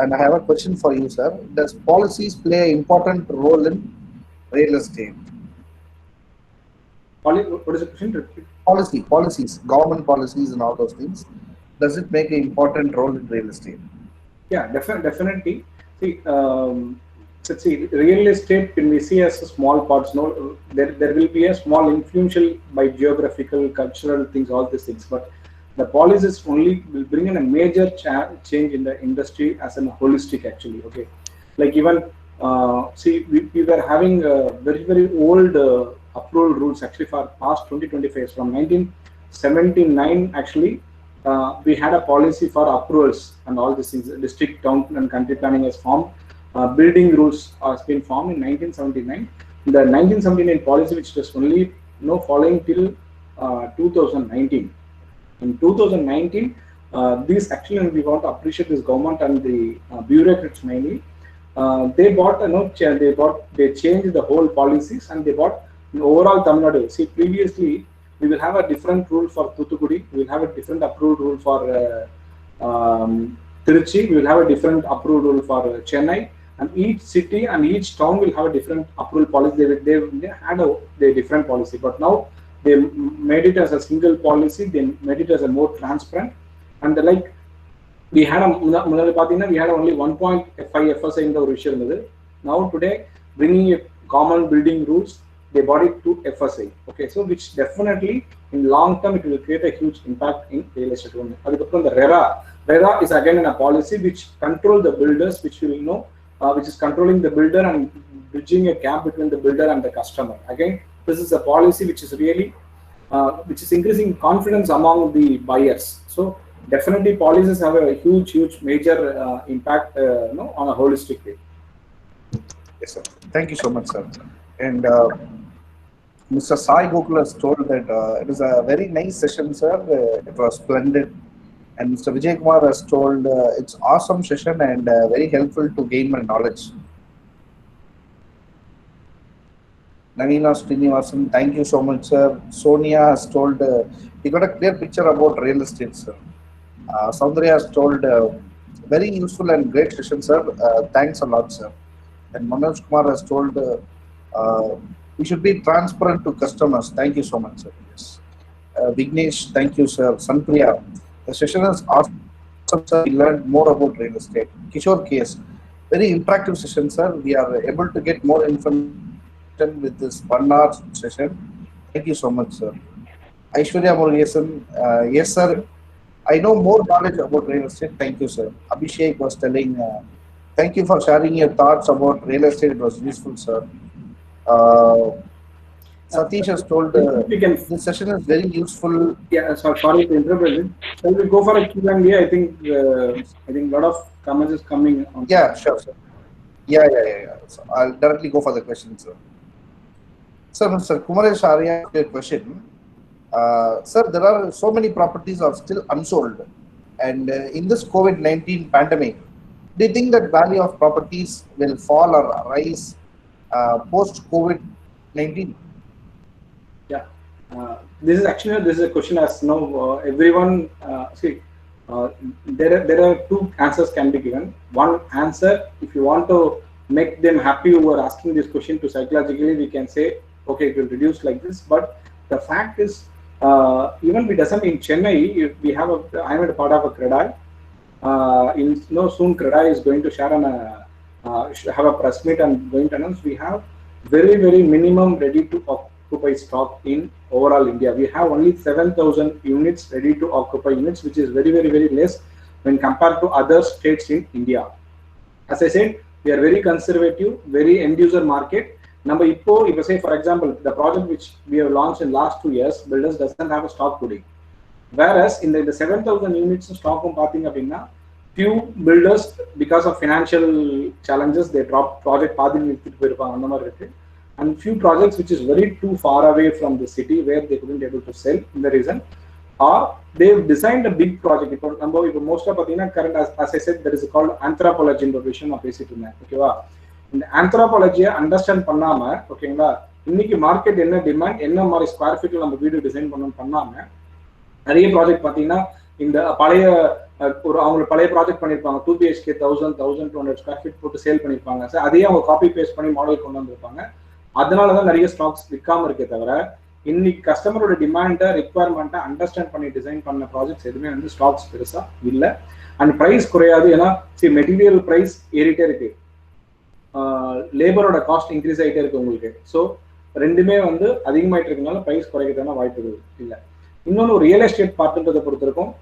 And I have a question for you, sir. Does policies play an important role in real estate? What is the question? Repeat. Policies, government policies, and all those things. Does it make an important role in real estate? Yeah, definitely. See, real estate when we see as a small parts, no, there will be a small influential by geographical, cultural things, all these things. But the policies only will bring in a major change in the industry as a holistic actually. Okay, like even we were having very old approval rules actually for past 2025 from 1979 actually. We had a policy for approvals and all these things. District, town, and country planning has formed. Building rules has been formed in 1979. The 1979 policy, which was only following till 2019. In 2019, these actually we want to appreciate this government and the bureaucrats mainly. They changed the whole policies and they bought in overall Tamil Nadu. See, previously we will have a different rule for Thuthukudi, we will have a different approved rule for Tiruchi, we will have a different approved rule for Chennai, and each city and each town will have a different approval policy. They had a different policy, but now they made it as a single policy. They made it as a more transparent, and we had only 1.5 FSI in the original. Now today, bringing common building rules, they brought it to FSI. Okay, so which definitely in long term it will create a huge impact in real estate. The RERA is again in a policy which control the builders, which will which is controlling the builder and bridging a gap between the builder and the customer. Again, this is a policy which is really which is increasing confidence among the buyers. So definitely policies have a huge major impact on a holistic way. Yes, sir. Thank you so much, sir. And Mr. Sai Gokul has told that it was a very nice session, sir. It was splendid. And Mr. Vijay Kumar has told it's awesome session and very helpful to gain my knowledge. Navina Srinivasan, thank you so much, sir. Sonia has told he got a clear picture about real estate, sir. Soundria has told very useful and great session, sir. Thanks a lot, sir. And Manoj Kumar has told we should be transparent to customers. Thank you so much, sir. Yes. Vignesh, thank you, sir. Sanpriya, the session is awesome, sir. We learned more about real estate. Kishore KS, very interactive session, sir. We are able to get more information with this 1 hour session. Thank you so much, sir. Aishwarya Murugesan, yes, sir. I know more knowledge about real estate. Thank you, sir. Abhishek was telling, thank you for sharing your thoughts about real estate. It was useful, sir. Satish has told this session is very useful. Yeah, sorry to interrupt. Shall we go for a Q&A? I think a lot of comments is coming on. Yeah, sure, sir. Yeah. So I'll directly go for the question, sir. Sir, Mr. Kumaresh Arya, a question. Sir, there are so many properties are still unsold, and in this COVID-19 pandemic, do you think that value of properties will fall or rise post COVID-19? Yeah, this is a question as everyone see. There are two answers can be given. One answer, if you want to make them happy who are asking this question to psychologically, we can say, okay, it will reduce like this. But the fact is, even we doesn't in Chennai, we have I am a part of a CREDAI. Soon CREDAI is going to share have a press meet and going to announce we have very minimum ready to occupy stock in overall India. We have only 7,000 units ready to occupy units, which is very less when compared to other states in India. As I said, we are very conservative, very end user market. Number if you say, for example, the project which we have launched in last 2 years, builders doesn't have a stock today. Whereas in the 7,000 units stock few builders, because of financial challenges, they drop project and few projects which is very too far away from the city where they couldn't be able to sell in the reason, or they've designed a big project. Most of current, as I said, there is called anthropology innovation of basically. Okay, in the anthropology understand pannama, okay, inniki market enna demand enna mari square feet la video design பண்ணாம நிறைய project பாத்தீங்கன்னா இந்த பழைய ஒரு அவங்க பழைய project பண்ணியிருப்பாங்க 2 BHK 1200 square feet போட்டு சேல் பண்ணியிருப்பாங்க சார். அதையே அவங்க காப்பி பேஸ்ட் பண்ணி மாடல் கொண்டு வந்திருப்பாங்க. அதனாலதான் நிறைய ஸ்டாக்ஸ் விற்காம இருக்கே தவிர இன்னைக்கு கஸ்டமரோட டிமாண்டை ரிக்வயர்மெண்ட்டை அண்டர்ஸ்டாண்ட் பண்ணி டிசைன் பண்ண ப்ராஜெக்ட்ஸ் எதுவுமே வந்து ஸ்டாக்ஸ் பெருசா இல்லை. அண்ட் ப்ரைஸ் குறையாது. ஏன்னா மெட்டீரியல் ப்ரைஸ் ஏறிட்டே இருக்கு, லேபரோட காஸ்ட் இன்க்ரீஸ் ஆகிட்டே இருக்கு உங்களுக்கு. ஸோ ரெண்டுமே வந்து அதிகமாயிட்டு இருக்கனால ப்ரைஸ் குறைக்கிறதான வாய்ப்புகள் இல்லை. இன்னொன்று ஒரு ரியல் எஸ்டேட் பார்ட்ன்றதை பொறுத்த வரைக்கும்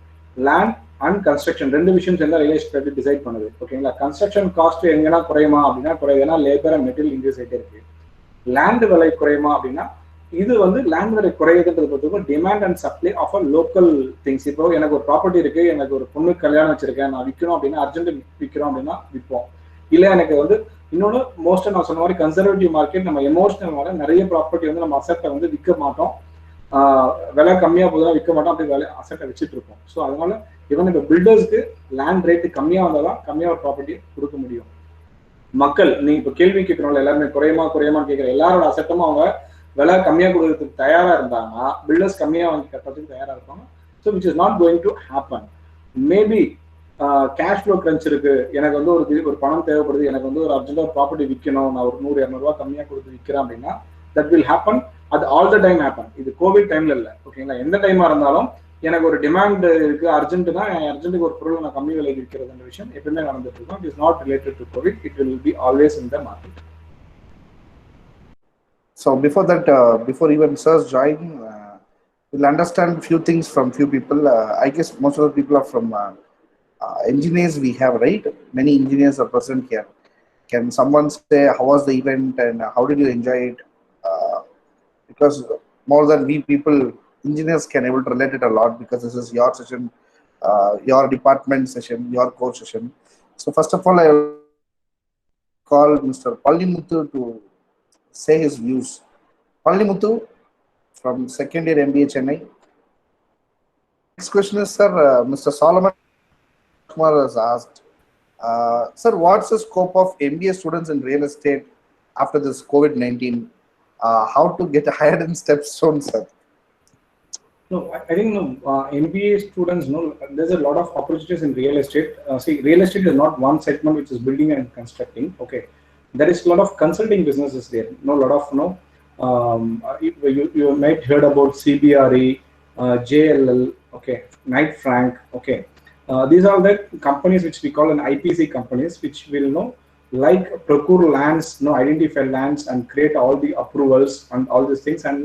லேண்ட் அண்ட் கன்ஸ்ட்ரக்ஷன் ரெண்டு விஷயம் சேர்ந்தா ரியல் எஸ்டேட் டிசைட் பண்ணுது. ஓகேங்களா? கன்ஸ்ட்ரக்ஷன் காஸ்ட் எங்கன்னா குறையுமா அப்படின்னா குறையுது, ஏன்னா லேபர் அண்ட் மெட்டீரியல் இன்க்ரீஸ் ஆகிட்டே இருக்கு. லேண்ட் விலை குறையுமா அப்படின்னா இது வந்து லேண்ட் விலை குறையுதுன்றது பொறுத்தவரைக்கும் demand and supply of a local things. இப்போ எனக்கு ஒரு ப்ராப்பர்ட்டி இருக்கு, எனக்கு ஒரு பொண்ணு கல்யாணம் வச்சிருக்கேன், நான் விற்கணும் அப்படின்னா அர்ஜென்ட் விற்கிறோம் அப்படின்னா விற்போம். இல்லை எனக்கு வந்து இன்னொன்று மோஸ்ட்டாக நான் சொன்ன மாதிரி கன்சர்வேட்டிவ் மார்க்கெட், நம்ம எமோஷனல் வர நிறைய ப்ராப்பர்ட்டி வந்து நம்ம அசெட்டை வந்து விற்க மாட்டோம், விலை கம்மியாக போதுதான் விற்க மாட்டோம், அப்படி விலை அசெட்டை வச்சுட்டு இருப்போம். ஸோ அதனால இவன் இப்போ பில்டர்ஸ்க்கு லேண்ட் ரேட்டு கம்மியாக வந்தால் தான் கம்மியாக ஒரு ப்ராப்பர்ட்டி கொடுக்க முடியும். மக்கள் நீங்க இப்போ கேள்வி கேட்கறவங்க எல்லாருமே குறையுமா கேட்குற எல்லாரோட அசெட்டும் அவங்க விலை கம்மியாக கொடுக்கறதுக்கு தயாராக இருந்தாங்கன்னா பில்டர்ஸ் கம்மியாக வாங்கி கட்டுறதுக்கு தயாராக இருப்பாங்க. So which is not going to happen. Maybe cash flow crunch இருக்கு, எனக்கு வந்து ஒரு பணம் தேவைப்படுது, எனக்கு வந்து ஒரு அர்ஜென்ட்டாக ஒரு ப்ராப்பர்ட்டி விற்கணும், நான் ஒரு 100-200 ரூபா கம்மியாக கொடுத்து விற்கிறேன் அப்படின்னா தட் வில் ஹேப்பன். அது ஆல் த டைம் ஹேப்பன். இது கோவிட் டைம்ல இல்லை, ஓகேங்களா? எந்த டைமா இருந்தாலும் எனக்கு ஒரு டிமாண்ட் இருக்கு, அர்ஜென்ட்னா அர்ஜென்ட்டுக்கு ஒரு பொருளை நான் கம்மி விலைக்கு விற்கிறதுன்ற விஷயம் எப்பவுமே நடந்துட்டு இருக்கும். It is not related to Covid, it will be always in the market. So before that, before even sirs join, we'll understand few things from few people. I guess most of the people are from engineers we have, right? Many engineers are present here. Can someone say how was the event and how did you enjoy it? Because more than we people, engineers can able to relate it a lot because this is your session, your department session, your course session. So first of all, I will call Mr. Pallimuthu to say his views. Pallimuthu from second year MBA Chennai. Next question is, sir, Mr. Solomon Kumar has asked, sir, what's the scope of MBA students in real estate after this COVID-19? How to get hired in Stepstone, sir? No, I think MBA students, there's a lot of opportunities in real estate. See, real estate is not one segment which is building and constructing. Okay, there is a lot of consulting businesses there. A lot of you might heard about CBRE, JLL, okay, Knight Frank, okay. These are the companies which we call an IPC companies, which will like procure lands, identify lands and create all the approvals and all these things and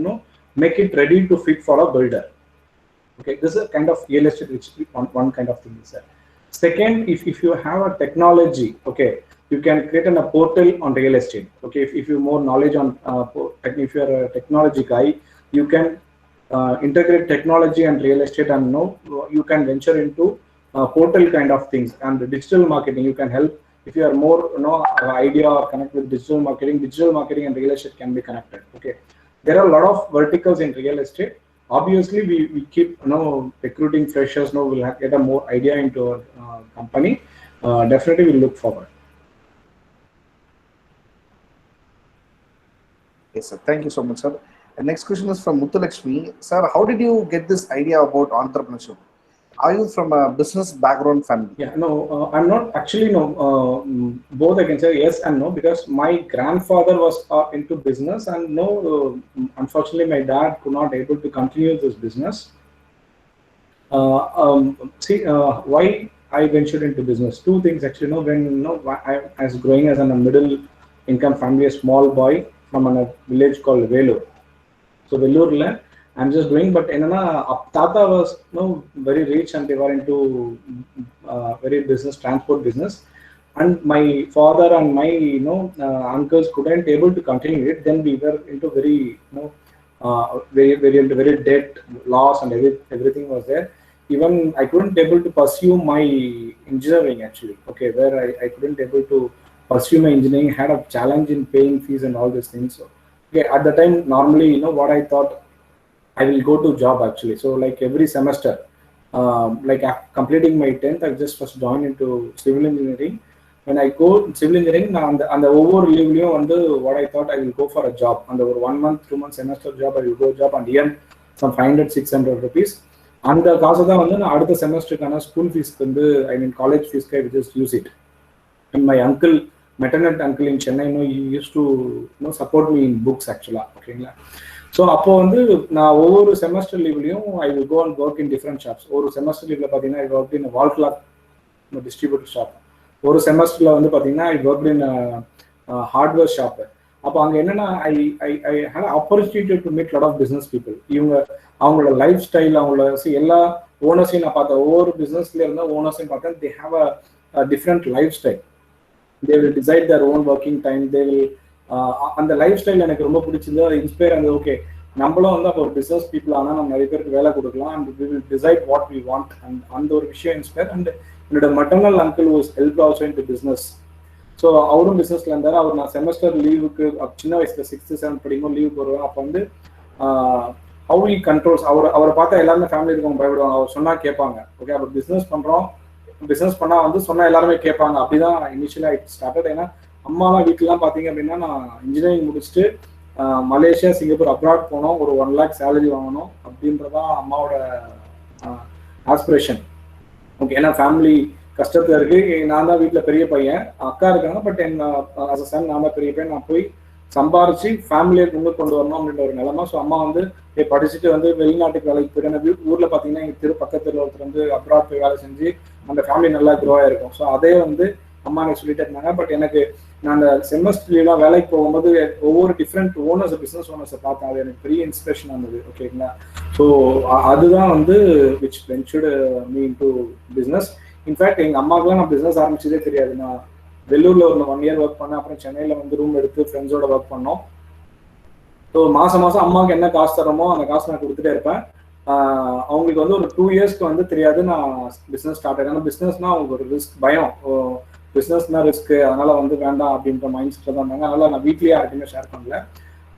make it ready to fit for a builder. Okay, this is a kind of real estate which one kind of thing is there. Second, if you have a technology, okay, you can create a portal on real estate. Okay, if you more knowledge on if you are a technology guy, you can integrate technology and real estate and you can venture into portal kind of things. And the digital marketing, you can help. If you are more idea or connect with digital marketing and real estate can be connected. Okay, there are a lot of verticals in real estate. Obviously we keep recruiting freshers, we'll get a more idea into our company. Definitely we'll look forward. Yes, sir. Thank you so much, sir. The next question is from Muthulakshmi. Sir, how did you get this idea about entrepreneurship? Are you from a business background family? Yeah, no, I'm not actually. Both I can say yes and no, because my grandfather was into business, and unfortunately, my dad could not able to continue this business. Why I ventured into business? Two things actually. When I was growing as a middle income family, a small boy from a village called Vellore. So Vellore, I'm just doing, but Tata was very rich and they were into very transport business, and my father and my uncles couldn't able to continue it. Then we were into very debt, loss, and everything was there. Even I couldn't able to pursue my engineering actually. Okay, where I couldn't able to pursue my engineering, had a challenge in paying fees and all these things. So okay, at the time normally what I thought, I will go to job actually. So like every semester, like after completing my 10th, I just first joined into civil engineering. When I go civil engineering, and the over leave what I thought, I will go for a job. And over 1 month, 2 month semester job, I will go job and earn some 500-600 rupees. அந்த காசை தான் வந்து நான் அடுத்த செமஸ்டருக்கான school ஃபீஸ்க்கு வந்து college ஃபீஸ்க்கு I just use it. And my uncle maternal uncle in Chennai use to support me in books ஆக்சுவலாக. ஓகேங்களா. ஸோ அப்போ வந்து நான் ஒவ்வொரு செமஸ்டர் லீவ்லையும் I will go and work in different shops. ஒரு செமஸ்டர் லீவ்ல பார்த்தீங்கன்னா I work in wall clock distributor shop. ஒரு செமஸ்டர்ல வந்து பார்த்தீங்கன்னா I work in hardware shop. அப்போ அங்கே என்னன்னா I I I had opportunity to meet lot of business people. இவங்க அவங்களோட லைஃப் ஸ்டைல், அவங்களோட எல்லா ஓனர்ஸையும் நான் பார்த்தேன். ஒவ்வொரு பிஸ்னஸ்ல இருந்த ஓனர்ஸையும் பார்த்தேன். They have a different life style. They will decide their own working time. They will அந்த லைஃப் ஸ்டைல் எனக்கு ரொம்ப பிடிச்சிருந்து. அது இன்ஸ்பயர் ஆகுது. ஓகே, நம்மளும் வந்து அப்போ ஒரு பிஸ்னஸ் பீப்புள் ஆனால் நம்ம நிறைய பேருக்கு வேலை கொடுக்கலாம். And we will decide what we want. And அந்த ஒரு விஷயம் இன்ஸ்பயர். அண்ட் என்னோட maternal uncle was help also in to business. So அவரும் பிஸ்னஸ்ல இருந்தார். அவர் நான் செமஸ்டர் லீவுக்கு சின்ன வயசுல 6th 7th படிக்கும்போது லீவ் போடுவேன். அப்போ வந்து ஹவு ஹி கண்ட்ரோல்ஸ், அவரை பார்த்தா எல்லாருமே ஃபேமிலி இருக்கவங்க பயப்படுவாங்க. அவர் சொன்னா கேட்பாங்க. ஓகே, அப்போ பிஸ்னஸ் பண்றோம், பிஸ்னஸ் பண்ணா வந்து சொன்னா எல்லாருமே கேட்பாங்க. அப்படிதான் இனிஷியலா இட் ஸ்டார்டட். ஏன்னா அம்மாலாம் வீட்டுலாம் பார்த்தீங்க அப்படின்னா நான் இன்ஜினியரிங் முடிச்சுட்டு மலேசியா, சிங்கப்பூர், அப்ராட் போனோம். ஒரு 1 lakh சேலரி வாங்கணும் அப்படின்றதான் அம்மாவோட ஆஸ்பிரேஷன். ஓகே, ஏன்னா ஃபேமிலி கஷ்டத்துல இருக்கு. நான் தான் வீட்டில் பெரிய பையன், அக்கா இருக்காங்க. பட் அஸ் அ சன் நான் தான் பெரிய பையன். நான் போய் சம்பாரிச்சு ஃபேமிலியை கொண்டு வரணும் அப்படின்ற ஒரு நிலைமை. ஸோ அம்மா வந்து படிச்சுட்டு வந்து வெளிநாட்டுக்கு வேலைக்கு போயிட்டு ஊர்ல பார்த்தீங்கன்னா எங்கள் பக்கத்துல ஒருத்தர் வந்து அப்ராட் போய் வேலை செஞ்சு அந்த ஃபேமிலி நல்லா க்ரோ ஆயிருக்கும். ஸோ அதே வந்து அம்மா எனக்கு சொல்லிட்டே இருந்தாங்க. பட் எனக்கு நான் அந்த செமஸ்டர்லாம் வேலைக்கு போகும்போது ஒவ்வொரு டிஃப்ரெண்ட் ஓனர்ஸ், பிஸ்னஸ் ஓனர்ஸை பார்த்தேன். அது எனக்கு பெரிய இன்ஸ்பிரேஷன் ஆனது. ஓகேங்களா. ஸோ அதுதான் வந்து which ventured me into business. In fact எங்கள் அம்மாவுக்குலாம் நான் பிஸ்னஸ் ஆரம்பிச்சதே தெரியாது. நான் வெள்ளூர்ல ஒரு 1 year ஒர்க் பண்ணேன். அப்புறம் சென்னையில வந்து ரூம் எடுத்து ஃப்ரெண்ட்ஸோட ஒர்க் பண்ணோம். ஸோ மாசம் அம்மாவுக்கு என்ன காசு தரமோ அந்த காசு நான் கொடுத்துட்டே இருப்பேன். அவங்களுக்கு வந்து ஒரு 2 yearsக்கு வந்து தெரியாது நான் பிஸ்னஸ் ஸ்டார்ட் ஆகிடும். பிஸ்னஸ்னா அவங்களுக்கு ஒரு ரிஸ்க், பயம். பிஸ்னஸ்னா ரிஸ்க், அதனால வந்து வேண்டாம் அப்படின்ற மைண்ட் செட்டில் தான் இருந்தாங்க. அதனால நான் வீட்லயே யார்கிட்டையுமே ஷேர் பண்ணல.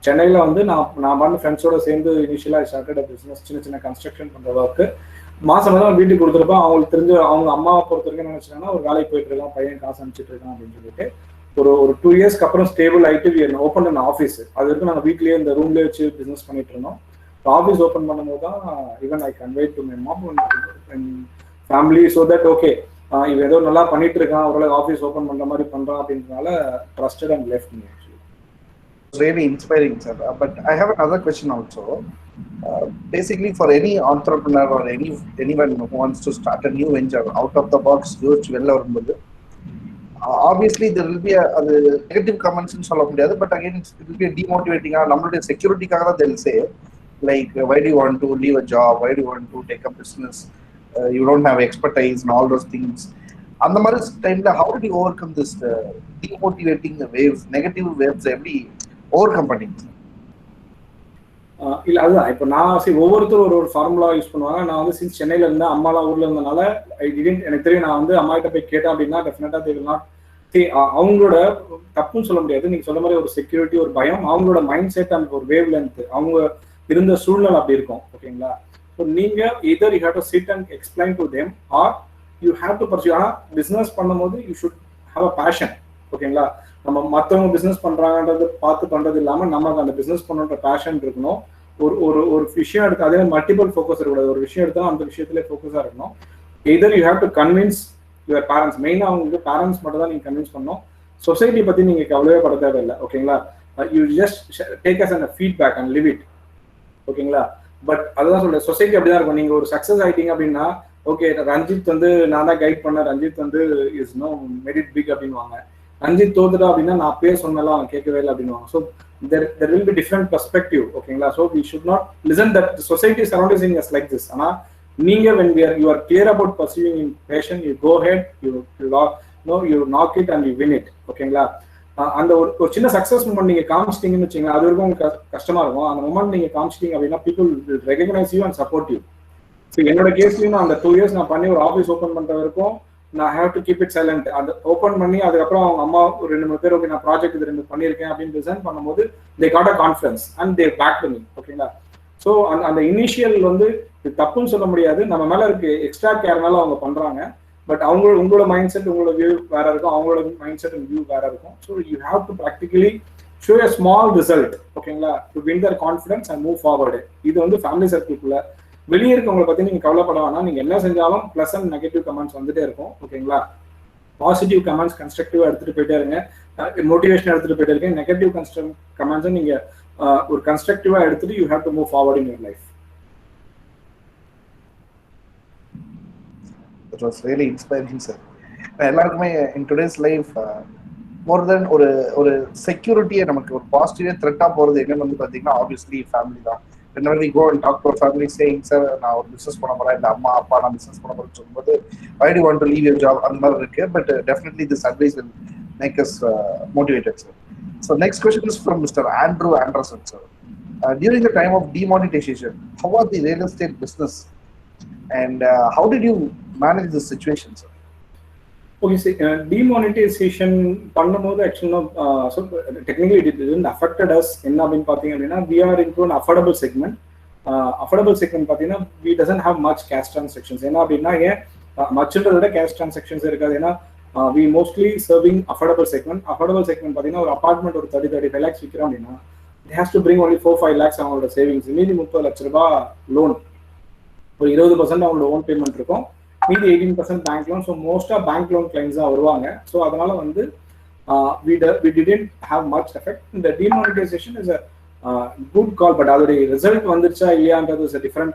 சென்னையில வந்து நான் பண்ண ஃப்ரெண்ட்ஸோட சேர்ந்து இனிஷியலாக ஸ்டார்டட் பிஸ்னஸ், சின்ன கன்ஸ்ட்ரக்ஷன் பண்ற ஒர்க்கு. மாசம் வீட்டுக்கு கொடுத்துருப்போம். அவங்களுக்கு தெரிஞ்சு அவங்க அம்மாவை பொறுத்த வரைக்கும் என்ன நினைச்சாங்கன்னா ஒரு வேலைக்கு போயிட்டு இருக்கான், பையன் காசு அனுப்பிச்சிட்டு இருக்கான் அப்படின்னு சொல்லிட்டு ஒரு 2 yearsக்கு அப்புறம் ஸ்டேபிள் ஆகிட்டு ஓப்பன் பண்ண ஆஃபீஸ். அது வரைக்கும் நாங்கள் வீட்லயே இந்த ரூம்லேயே வச்சு பிஸ்னஸ் பண்ணிட்டு இருந்தோம். ஆஃபீஸ் ஓப்பன் பண்ணும்போது தான் even I convey to my mom and family. So that okay, இவன் ஏதோ நல்லா பண்ணிட்டு இருக்கான், ஓரளவு ஆஃபீஸ் ஓப்பன் பண்ற மாதிரி பண்றான் அப்படின்றதுனால trusted and left me. It's really inspiring, sir. But I have another question also. Basically, for any entrepreneur or anyone who wants to start a new venture, out of the box, obviously there will be a negative comments in all of India, but again it will be a demotivating. Number security kaga they'll say like, why do you want to leave a job? Why do you want to take a business? You don't have expertise and all those things. And the மாதிரி டைம்ல how did you overcome this demotivating waves, negative waves? எப்படி overcome பண்ணீங்க? இல்ல அதுதான் இப்போ நான் ஒவ்வொருத்தரும் ஒரு ஃபார்முலா யூஸ் பண்ணுவாங்க. நான் வந்து சின்ஸ் சென்னையில இருந்தேன், அம்மாலாம் ஊர்ல இருந்தனால எனக்கு தெரியும். நான் வந்து அம்மா கிட்ட போய் கேட்டேன் அப்படின்னா டெஃபினட்டா தே வில் நாட் அவங்களோட தப்புன்னு சொல்ல முடியாது. நீங்க சொல்ற மாதிரி ஒரு செக்யூரிட்டி, ஒரு பயம், அவங்களோட மைண்ட் செட் அண்ட் ஒரு வேவ் லென்த், அவங்க இருந்த சூழ்நிலை அப்படி இருக்கும். ஓகேங்களா. ஸோ நீங்க either you have to sit and explain to them or you have to pursue. ஆனால் பிசினஸ் பண்ணும்போது you should have a passion. ஓகேங்களா. நம்ம மற்றவங்க பிசினஸ் பண்றாங்கன்றது பார்த்து பண்றது இல்லாம நமக்கு அந்த பிசினஸ் பண்ணுற பேஷன் இருக்கணும். ஒரு விஷயம் எடுத்து அதே மல்டிபிள் ஃபோக்கஸ் இருக்கக்கூடாது. ஒரு விஷயம் எடுத்தாலும் அந்த விஷயத்துல ஃபோக்கஸா இருக்கணும். Either you have to convince your parents. மெயினா அவங்களுக்கு பேரண்ட்ஸ் மட்டும் தான் நீங்க கன்வின்ஸ் பண்ணணும். சொசைட்டி பத்தி நீங்க கவலையே பட தேவையில்லை. ஓகேங்களா. You just take us and feedback and live it. ஓகேங்களா. பட் அதுதான் சொல்றேன், சொசைட்டி அப்படிதான் இருக்கும். நீங்க ஒரு சக்சஸ் ஆயிட்டீங்க அப்படின்னா ஓகே, ரஞ்சித் வந்து நான் தான் கைட் பண்ண, ரஞ்சித் வந்து இஸ் நோ மெரிட் பிக் அப்படின்வாங்க. ரஞ்சித் தோத்துட்டா அப்படின்னா நான் பேர் சொன்னாலும் அவன் கேட்கவே இல்லை அப்படின்வாங்க. So there will be different perspective. ஓகேங்களா. So we should not listen that the society surrounding us like this. ஆனா நீங்க when you are clear about pursuing in passion, you go ahead, you knock it and you win it. ஓகேங்களா. அந்த ஒரு சின்ன success moment நீங்க காமிச்சிட்டீங்கன்னு வச்சுங்களேன், அது வரைக்கும் உங்களுக்கு கஷ்டமா இருக்கும். அந்த மூமெண்ட் நீங்க காமிச்சிட்டீங்க அப்படின்னா people will recognize you and support you. So என்னோட கேஸ்லயும் அந்த 2 years நான் பண்ணி ஒரு ஆஃபீஸ் ஓப்பன் பண்ற வரைக்கும் நான் have to keep it silent. அது ஓப்பன் பண்ணி அதுக்கப்புறம் அவங்க அம்மா ஒரு 2-3 பேர் ஓகே நான் ப்ராஜெக்ட் இது 2 பண்ணியிருக்கேன் அப்படின்னு டிசைன் பண்ணும்போது they got a confidence and they back to me. ஓகேங்களா. ஸோ அந்த இனிஷியல் வந்து இது தப்புன்னு சொல்ல முடியாது. நம்ம மேல இருக்கு எக்ஸ்ட்ரா கேர்னால அவங்க பண்றாங்க. பட் உங்களோட மைண்ட் செட், உங்களோட வியூ வேற இருக்கும், அவங்களோட மைண்ட் செட் வியூ வேற இருக்கும். So you have to practically show a small result. ஓகேங்களா. To win their confidence and move forward. இது வந்து ஃபேமிலி சர்க்கிள்குள்ள வெளியே இருக்கவங்களை பத்தி நீங்க கவலைப்பட வேணாம். நீங்க என்ன செஞ்சாலும் பிளஸ் அண்ட் நெகட்டிவ் கமெண்ட்ஸ் வந்துட்டே இருக்கும். ஓகேங்களா? பாசிட்டிவ் கமெண்ட்ஸ் கன்ஸ்ட்ரக்டிவா எடுத்துட்டு போயிட்டே இருங்க, மோட்டிவேஷன் எடுத்துட்டு போயிட்டே இருக்கேன். நெகட்டிவ் கமெண்ட்ஸை நீங்க ஒரு கன்ஸ்ட்ரக்டிவா எடுத்துட்டு you have to move forward in your life. It was really inspiring, sir. எல்லாருக்குமே in today's life more than ஒரு செக்யூரிட்டியை நமக்கு ஒரு பாசிட்டிவ் த்ரெட்டா போறது என்னன்னு வந்து பாத்தீங்கன்னா ஆப்வியஸ்லி ஃபேமிலி தான். whenever we go and talk to our family saying sir நான் ஒரு பிசினஸ் பண்ண போறேன், இந்த அம்மா அப்பா நான் பிசினஸ் பண்ண போறேன்னு சொல்லும்போது why do you want to leave your job அந்த மாதிரி இருக்கு. But definitely this advice will make us motivated, sir. So next question is from Mr. Andrew Anderson, sir. During the time of demonetization, how was the real estate business and how did you manage this situation, sir? Okay, see, demonetization பண்ணும்போது ஆக்சுவலா so technically it didn't affected us. என்ன அப்படின்னு பாத்தீங்க அப்படின்னா we are into an affordable segment. affordable segment பாத்தீங்கன்னா we doesn't have much cash transactions. என்ன அப்படின்னா மச்சுன்றத விட cash transactions இருக்காது. ஏன்னா we mostly serving affordable segment. affordable segment பாத்தீங்கன்னா ஒரு அபார்ட்மெண்ட் ஒரு 35 lakhs விற்கிறோம் அப்படின்னா it has to bring only 4-5 lakhs அவங்களோட சேவிங்ஸ், மீதி 30 லட்ச ரூபாய் லோன், ஒரு 20% அவங்களோட ஓன் பேமெண்ட் இருக்கும், மீதி 18% பேங்க் லோன். ஸோ மோஸ்டா பேங்க் லோன் கிளைண்ட்ஸ் தான் வருவாங்க. ஸோ அதனால வந்து we didn't have much effect. இந்த demonetization is a good call, but அதோட ரிசல்ட் வந்துருச்சா இல்லையான்றது இஸ் டிஃப்ரெண்ட்.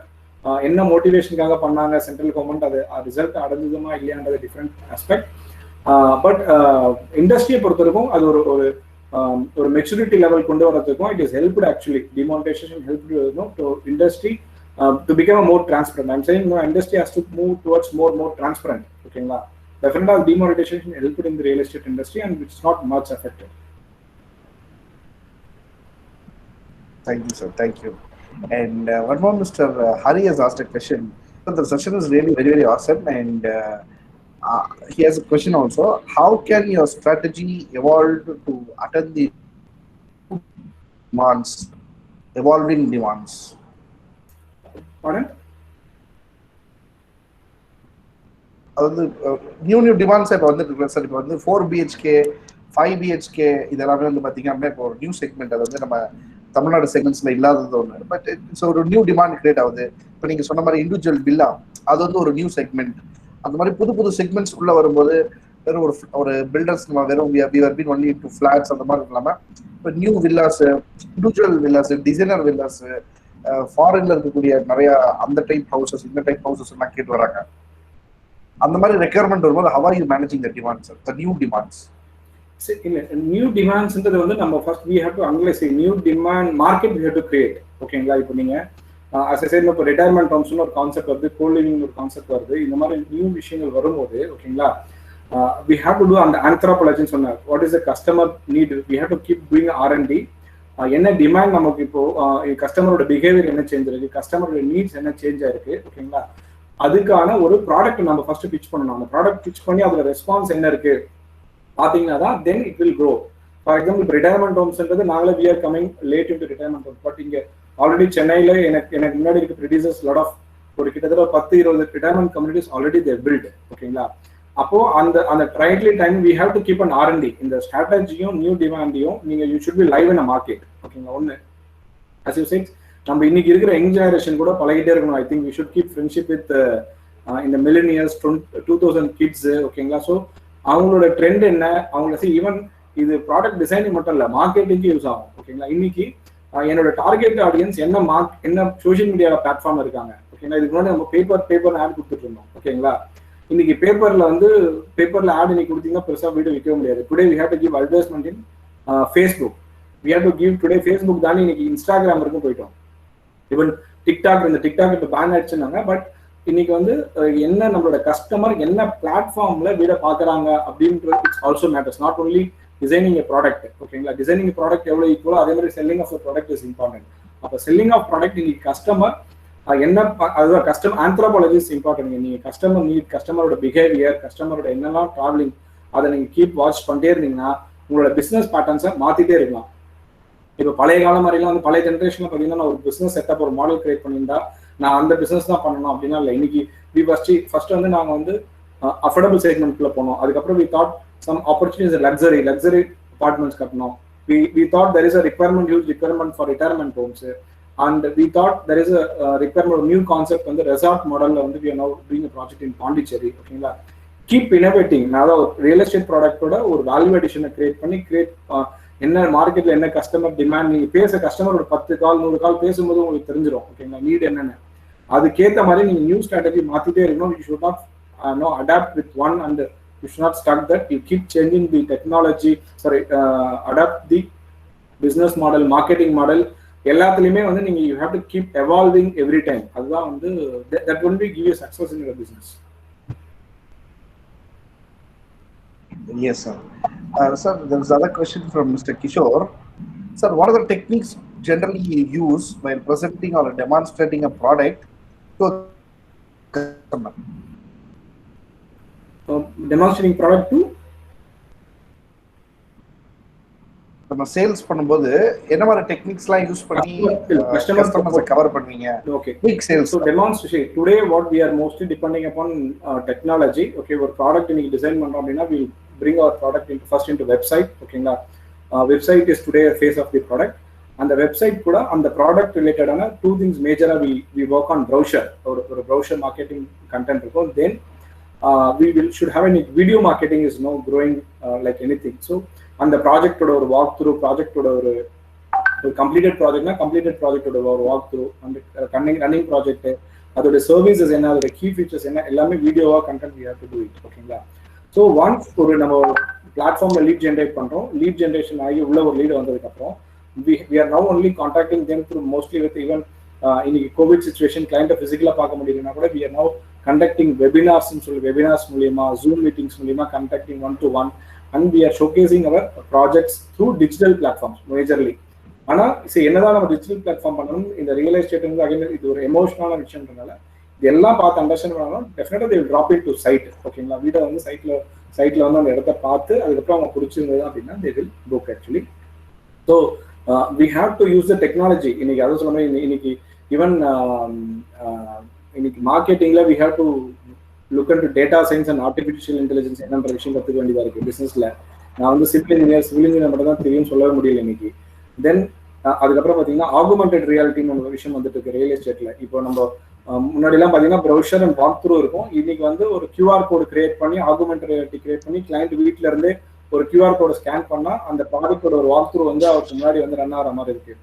என்ன மோட்டிவேஷனுக்காக பண்ணாங்க சென்ட்ரல் கவர்மெண்ட், அது ரிசல்ட் அடைஞ்சதுமா இல்லையான்றது டிஃப்ரெண்ட் ஆஸ்பெக்ட். பட் இண்டஸ்ட்ரியை பொறுத்தவரைக்கும் அது ஒரு மெச்சூரிட்டி லெவல் கொண்டு வரதுக்கும் it is helped. Actually demonetization helped to industry to become a more transparent. I'm saying no, industry has to move towards more transparent. Okay, definitely demonetization helped in the real estate industry and it's not much affected. Thank you, sir. Thank you. And one more, Mr. Hari has asked a question. So the session is really very, very awesome. And he has a question also. How can your strategy evolve to attend the demands, evolving demands? அதாவது new demands இப்போ வந்துருக்கு sir. இப்போ வந்து 4 BHK 5 BHK இதெல்லாமே வந்து பார்த்தீங்க அப்படின்னா இப்போ ஒரு நியூ செக்மெண்ட், அது வந்து நம்ம தமிழ்நாடு செக்மெண்ட்ஸ்ல இல்லாதது ஒன்று. பட் இட்ஸ் ஒரு நியூ டிமாண்ட் கிரியேட் ஆகுது. இப்போ நீங்க சொன்ன மாதிரி இண்டிவிஜுவல் வில்லா அது வந்து ஒரு நியூ செக்மெண்ட். அந்த மாதிரி புது செக்மெண்ட்ஸ் உள்ள வரும்போது வெறும் ஒரு பில்டர்ஸ் நம்ம வெறும் பீன் ஒன்லி டு ஃபிளாட்ஸ் அந்த மாதிரி இல்லாமல் இப்போ new villas, individual villas, designer villas, ஃபாரின்ல இருக்கக்கூடிய நிறைய அந்த டைப் ஹவுசஸ் இந்த டைப் ஹவுசஸ் எல்லாம் கேட்டு வராங்க. அந்த மாதிரி ரெக்யர்மெண்ட் வரும்போது how are you managing the demands, sir, the new demands? இல்ல நியூ டிமாண்ட்ஸ்ன்றது வந்து நம்ம first we have to analyze new demand market we have to create. ஓகேங்களா? இப்போ நீங்க as I said இப்போ ரிட்டையர்மெண்ட் ஹோம்ஸ்னு ஒரு கான்செப்ட் வருது, கோ லிவிங் ஒரு கான்செப்ட் வருது. இந்த மாதிரி நியூ விஷயங்கள் வரும்போது ஓகேங்களா we have to do அந்த anthropology சொன்னார். what is the customer need, we have to keep doing R&D. என்ன டிமாண்ட் நமக்கு இப்போ கஸ்டமரோட பிஹேவியர் என்ன சேஞ்ச் இருக்கு, கஸ்டமரோட நீட்ஸ் என்ன சேஞ்ச் ஆயிருக்கு. ஓகேங்களா? அதுக்கான ஒரு ப்ராடக்ட் நம்ம ஃபர்ஸ்ட் பிச் பண்ணணும். அந்த ப்ராடக்ட் பிச் பண்ணி அதோட ரெஸ்பான்ஸ் என்ன இருக்கு பாத்தீங்கன்னா தான் then it will grow. For example retirement ஹோம்ஸ்ன்றது நாங்களே we are coming late into retirement homes. But இங்க ஆல்ரெடி சென்னையில எனக்கு முன்னாடி இருக்க ப்ரொடியூசர்ஸ் லாட் ஆஃப் ஒரு கிட்டத்தட்ட 10-20 retirement communities already they built. ஓகேங்களா? அப்போ அந்த rightly time we have to keep an R&D. இந்த ஸ்ட்ராட்டஜியும் நியூ டிமாண்டையும் நீங்க you should be live in a market. ஓகேங்களா? ஒன்னு as you said நம்ம இன்னைக்கு இருக்கிற யங் ஜெனரேஷன் கூட பழகிட்டே இருக்கணும். I think we should keep friendship with இந்த மில்லினியர்ஸ் 2000 கிட்ஸ். ஓகேங்களா? ஸோ அவங்களோட ட்ரெண்ட் என்ன, அவங்கள ஈவன் இது ப்ராடக்ட் டிசைனிங் மட்டும் இல்லை மார்க்கெட்டிங்க்கு யூஸ் ஆகும். ஓகேங்களா? இன்னைக்கு என்னோட டார்கெட் ஆடியன்ஸ் என்ன சோஷியல் மீடியா பிளாட்ஃபார்ம் இருக்காங்க. ஓகேங்களா? இதுக்கு முன்னாடி நம்ம பேப்பர் ஆட் கொடுத்துட்டு இருந்தோம். ஓகேங்களா? இன்னைக்கு பேப்பர்ல ஆட் இன்னைக்கு கொடுத்தீங்கன்னா பெருசாக வீடியோ விற்க முடியாது. Today we have to give advertisement in Facebook. We have to give today Facebook தானே இன்னைக்கு இன்ஸ்டாகிராம் வரைக்கும் போயிட்டோம். ஈவன் டிக்டாக் இப்போ பேன் ஆயிடுச்சுன்னாங்க. பட் இன்னைக்கு வந்து என்ன நம்மளோட கஸ்டமர் என்ன பிளாட்ஃபார்ம்ல வீட பாக்குறாங்க அப்படின்றது it's also matters. Not only designing product. ஓகேங்களா? டிசைனிங் ப்ராடக்ட் எவ்வளவு ஈக்குவலோ அதே மாதிரி selling of product is important. அப்போ செல்லிங் ஆஃப் ப்ராடக்ட் இன்னைக்கு கஸ்டமர் என்ன அதுதான் கஸ்டமர் ஆந்த்ரோபாலஜி இஸ் இம்பார்ட்டன்ட். நீங்க கஸ்டமர் நீட், கஸ்டமரோட பிஹேவியர், கஸ்டமரோட என்னெல்லாம் டிராவலிங் அதை நீங்க கீப் வாட்ச் பண்ணிட்டே இருந்தீங்கன்னா உங்களோட பிசினஸ் பேட்டர்ன்ஸை மாத்திட்டே இருக்கலாம். இப்போ பழைய காலம் மாதிரிலாம் வந்து பழைய ஜென்ரேஷன்ல பார்த்தீங்கன்னா நான் ஒரு பிசினஸ் செட்டப் ஒரு மாடல் கிரியேட் பண்ணியிருந்தா நான் அந்த பிசினஸ் தான் பண்ணணும் அப்படின்னா இல்லை. இன்னைக்கு ஃபர்ஸ்ட் வந்து நாங்கள் வந்து அஃபோர்டபுள் செக்மெண்ட்குள்ள போனோம். அதுக்கப்புறம் we thought some opportunities luxury apartments கட்டணும். We thought there is a huge requirement for retirement homes. and we thought there is a requirement, a new concept on the resort model. We are now doing a project in Pondicherry. Okay, keep innovating. Now real estate product or value addition create என்ன மார்க்கெட்ல என்ன customer demand, நீங்க பேச கஸ்டமரோட 10 கால் 100 கால் பேசும்போது உங்களுக்கு தெரிஞ்சிடும். ஓகேங்களா, நீட் என்னன்னு. அதுக்கேற்ற மாதிரி நீங்க நியூ ஸ்ட்ராட்டஜி மாத்திட்டே இருக்கணும். You should not adapt with one, and you should not stuck that. You keep changing the technology, adapt the business model, marketing model. எல்லாத்துலயுமே நீங்க you have to keep evolving every time. அதுதான் that will be give you success in your business. Yes, sir. Sir, there is another question from Mr. Kishore. Sir, what are the techniques generally you use while presenting or demonstrating a product to a customer? Demonstrating product to நம்ம sales பண்ணும்போது என்ன மாதிரி டெக்னிக்ஸ்லாம் use பண்ணி கஸ்டமர்ஸை cover பண்ணுவீங்க? Okay, quick sales. So demonstration today what we are mostly depending upon technology. Okay, ஒரு product நீங்க design பண்றோம் அப்படின்னா we bring our product into website. ஓகேங்களா, website is today a face of the product. அந்த website கூட அந்த product ரிலேட்டடான 2 things மேஜரா we work on brochure. ஒரு brochure marketing content இருக்கும். Then we should have any video marketing is now growing like anything. So அந்த ப்ராஜெக்டோட ஒரு walk through, ப்ராஜெக்டோட ஒரு completed ப்ராஜெக்ட்னா completed ப்ராஜெக்டோட ஒரு வாக் த்ரூ, அந்த ரன்னிங் ப்ராஜெக்ட், அதோட சர்வீசஸ் என்ன, அதோட கீ ஃபீச்சர்ஸ் என்ன, எல்லாமே வீடியோவா content we have to do it. ஓகேங்களா, ஸோ ஒன்ஸ் நம்ம பிளாட்ஃபார்ம்ல லீட் ஜென்ரேட் பண்றோம், லீட் ஜென்ரேஷன் ஆகி உள்ள ஒரு லீட் வந்ததுக்கு அப்புறம் we are now only contacting them through mostly with even இன்னைக்கு கோவிட் சிச்சுவேஷன் கிளைண்ட்டை பிசிக்கலா பார்க்க முடியலன்னா கூட we are now conducting webinars webinars மூலியமா, ஜூம் மீட்டிங்ஸ் மூலியமா conducting 1-to-1, and we are showcasing our projects through digital platforms majorly. ஆனா என்னதான் நம்ம டிஜிட்டல் பிளாட்ஃபார்ம் பண்ணணும், இந்த ரியல் எஸ்டேட் அகைன் இது ஒரு எமோஷனலான விஷயம்ன்றனால இதெல்லாம் பார்த்து அண்டர்ஸ்டாண்ட் பண்ணணும். டெஃபினட்டா they will drop it to site. ஓகேங்களா, வீட்டை சைட்ல அந்த இடத்த பார்த்து அதுக்கப்புறம் அவங்க பிடிச்சிருந்தது அப்படின்னா they will book actually. So we have to use the technology. இன்னைக்கு அதை சொல்ல இன்னைக்கு ஈவன் இன்னைக்கு மார்க்கெட்டிங்ல we have to look into data science and artificial intelligence என்னன்ற விஷயம் கற்றுக்க வேண்டியதா இருக்கு பிசினஸ்ல. நான் சிவில் இன்ஜினியர் மட்டும் தான் தெரியும் சொல்லவே முடியல இன்னைக்கு. தென் அதுக்கப்புறம் பாத்தீங்கன்னா ஆகுமெண்டட் ரியாலிட்டின்னு ஒரு விஷயம் வந்துட்டு இருக்கு ரியல் எஸ்டேட்ல. இப்போ நம்ம முன்னாடி எல்லாம் பாத்தீங்கன்னா ப்ரௌசர் அண்ட் வாக் த்ரூ இருக்கும். இன்னைக்கு ஒரு QR கோடு கிரியேட் பண்ணி ஆகுமெண்டட் ரியாலிட்டி கிரியேட் பண்ணி கிளைண்ட் வீட்ல இருந்தே ஒரு QR கோட ஸ்கேன் பண்ணா அந்த ப்ராடக்டோட ஒரு வாக் த்ரூ அவருக்கு முன்னாடி ரன் ஆகிற மாதிரி இருக்கு.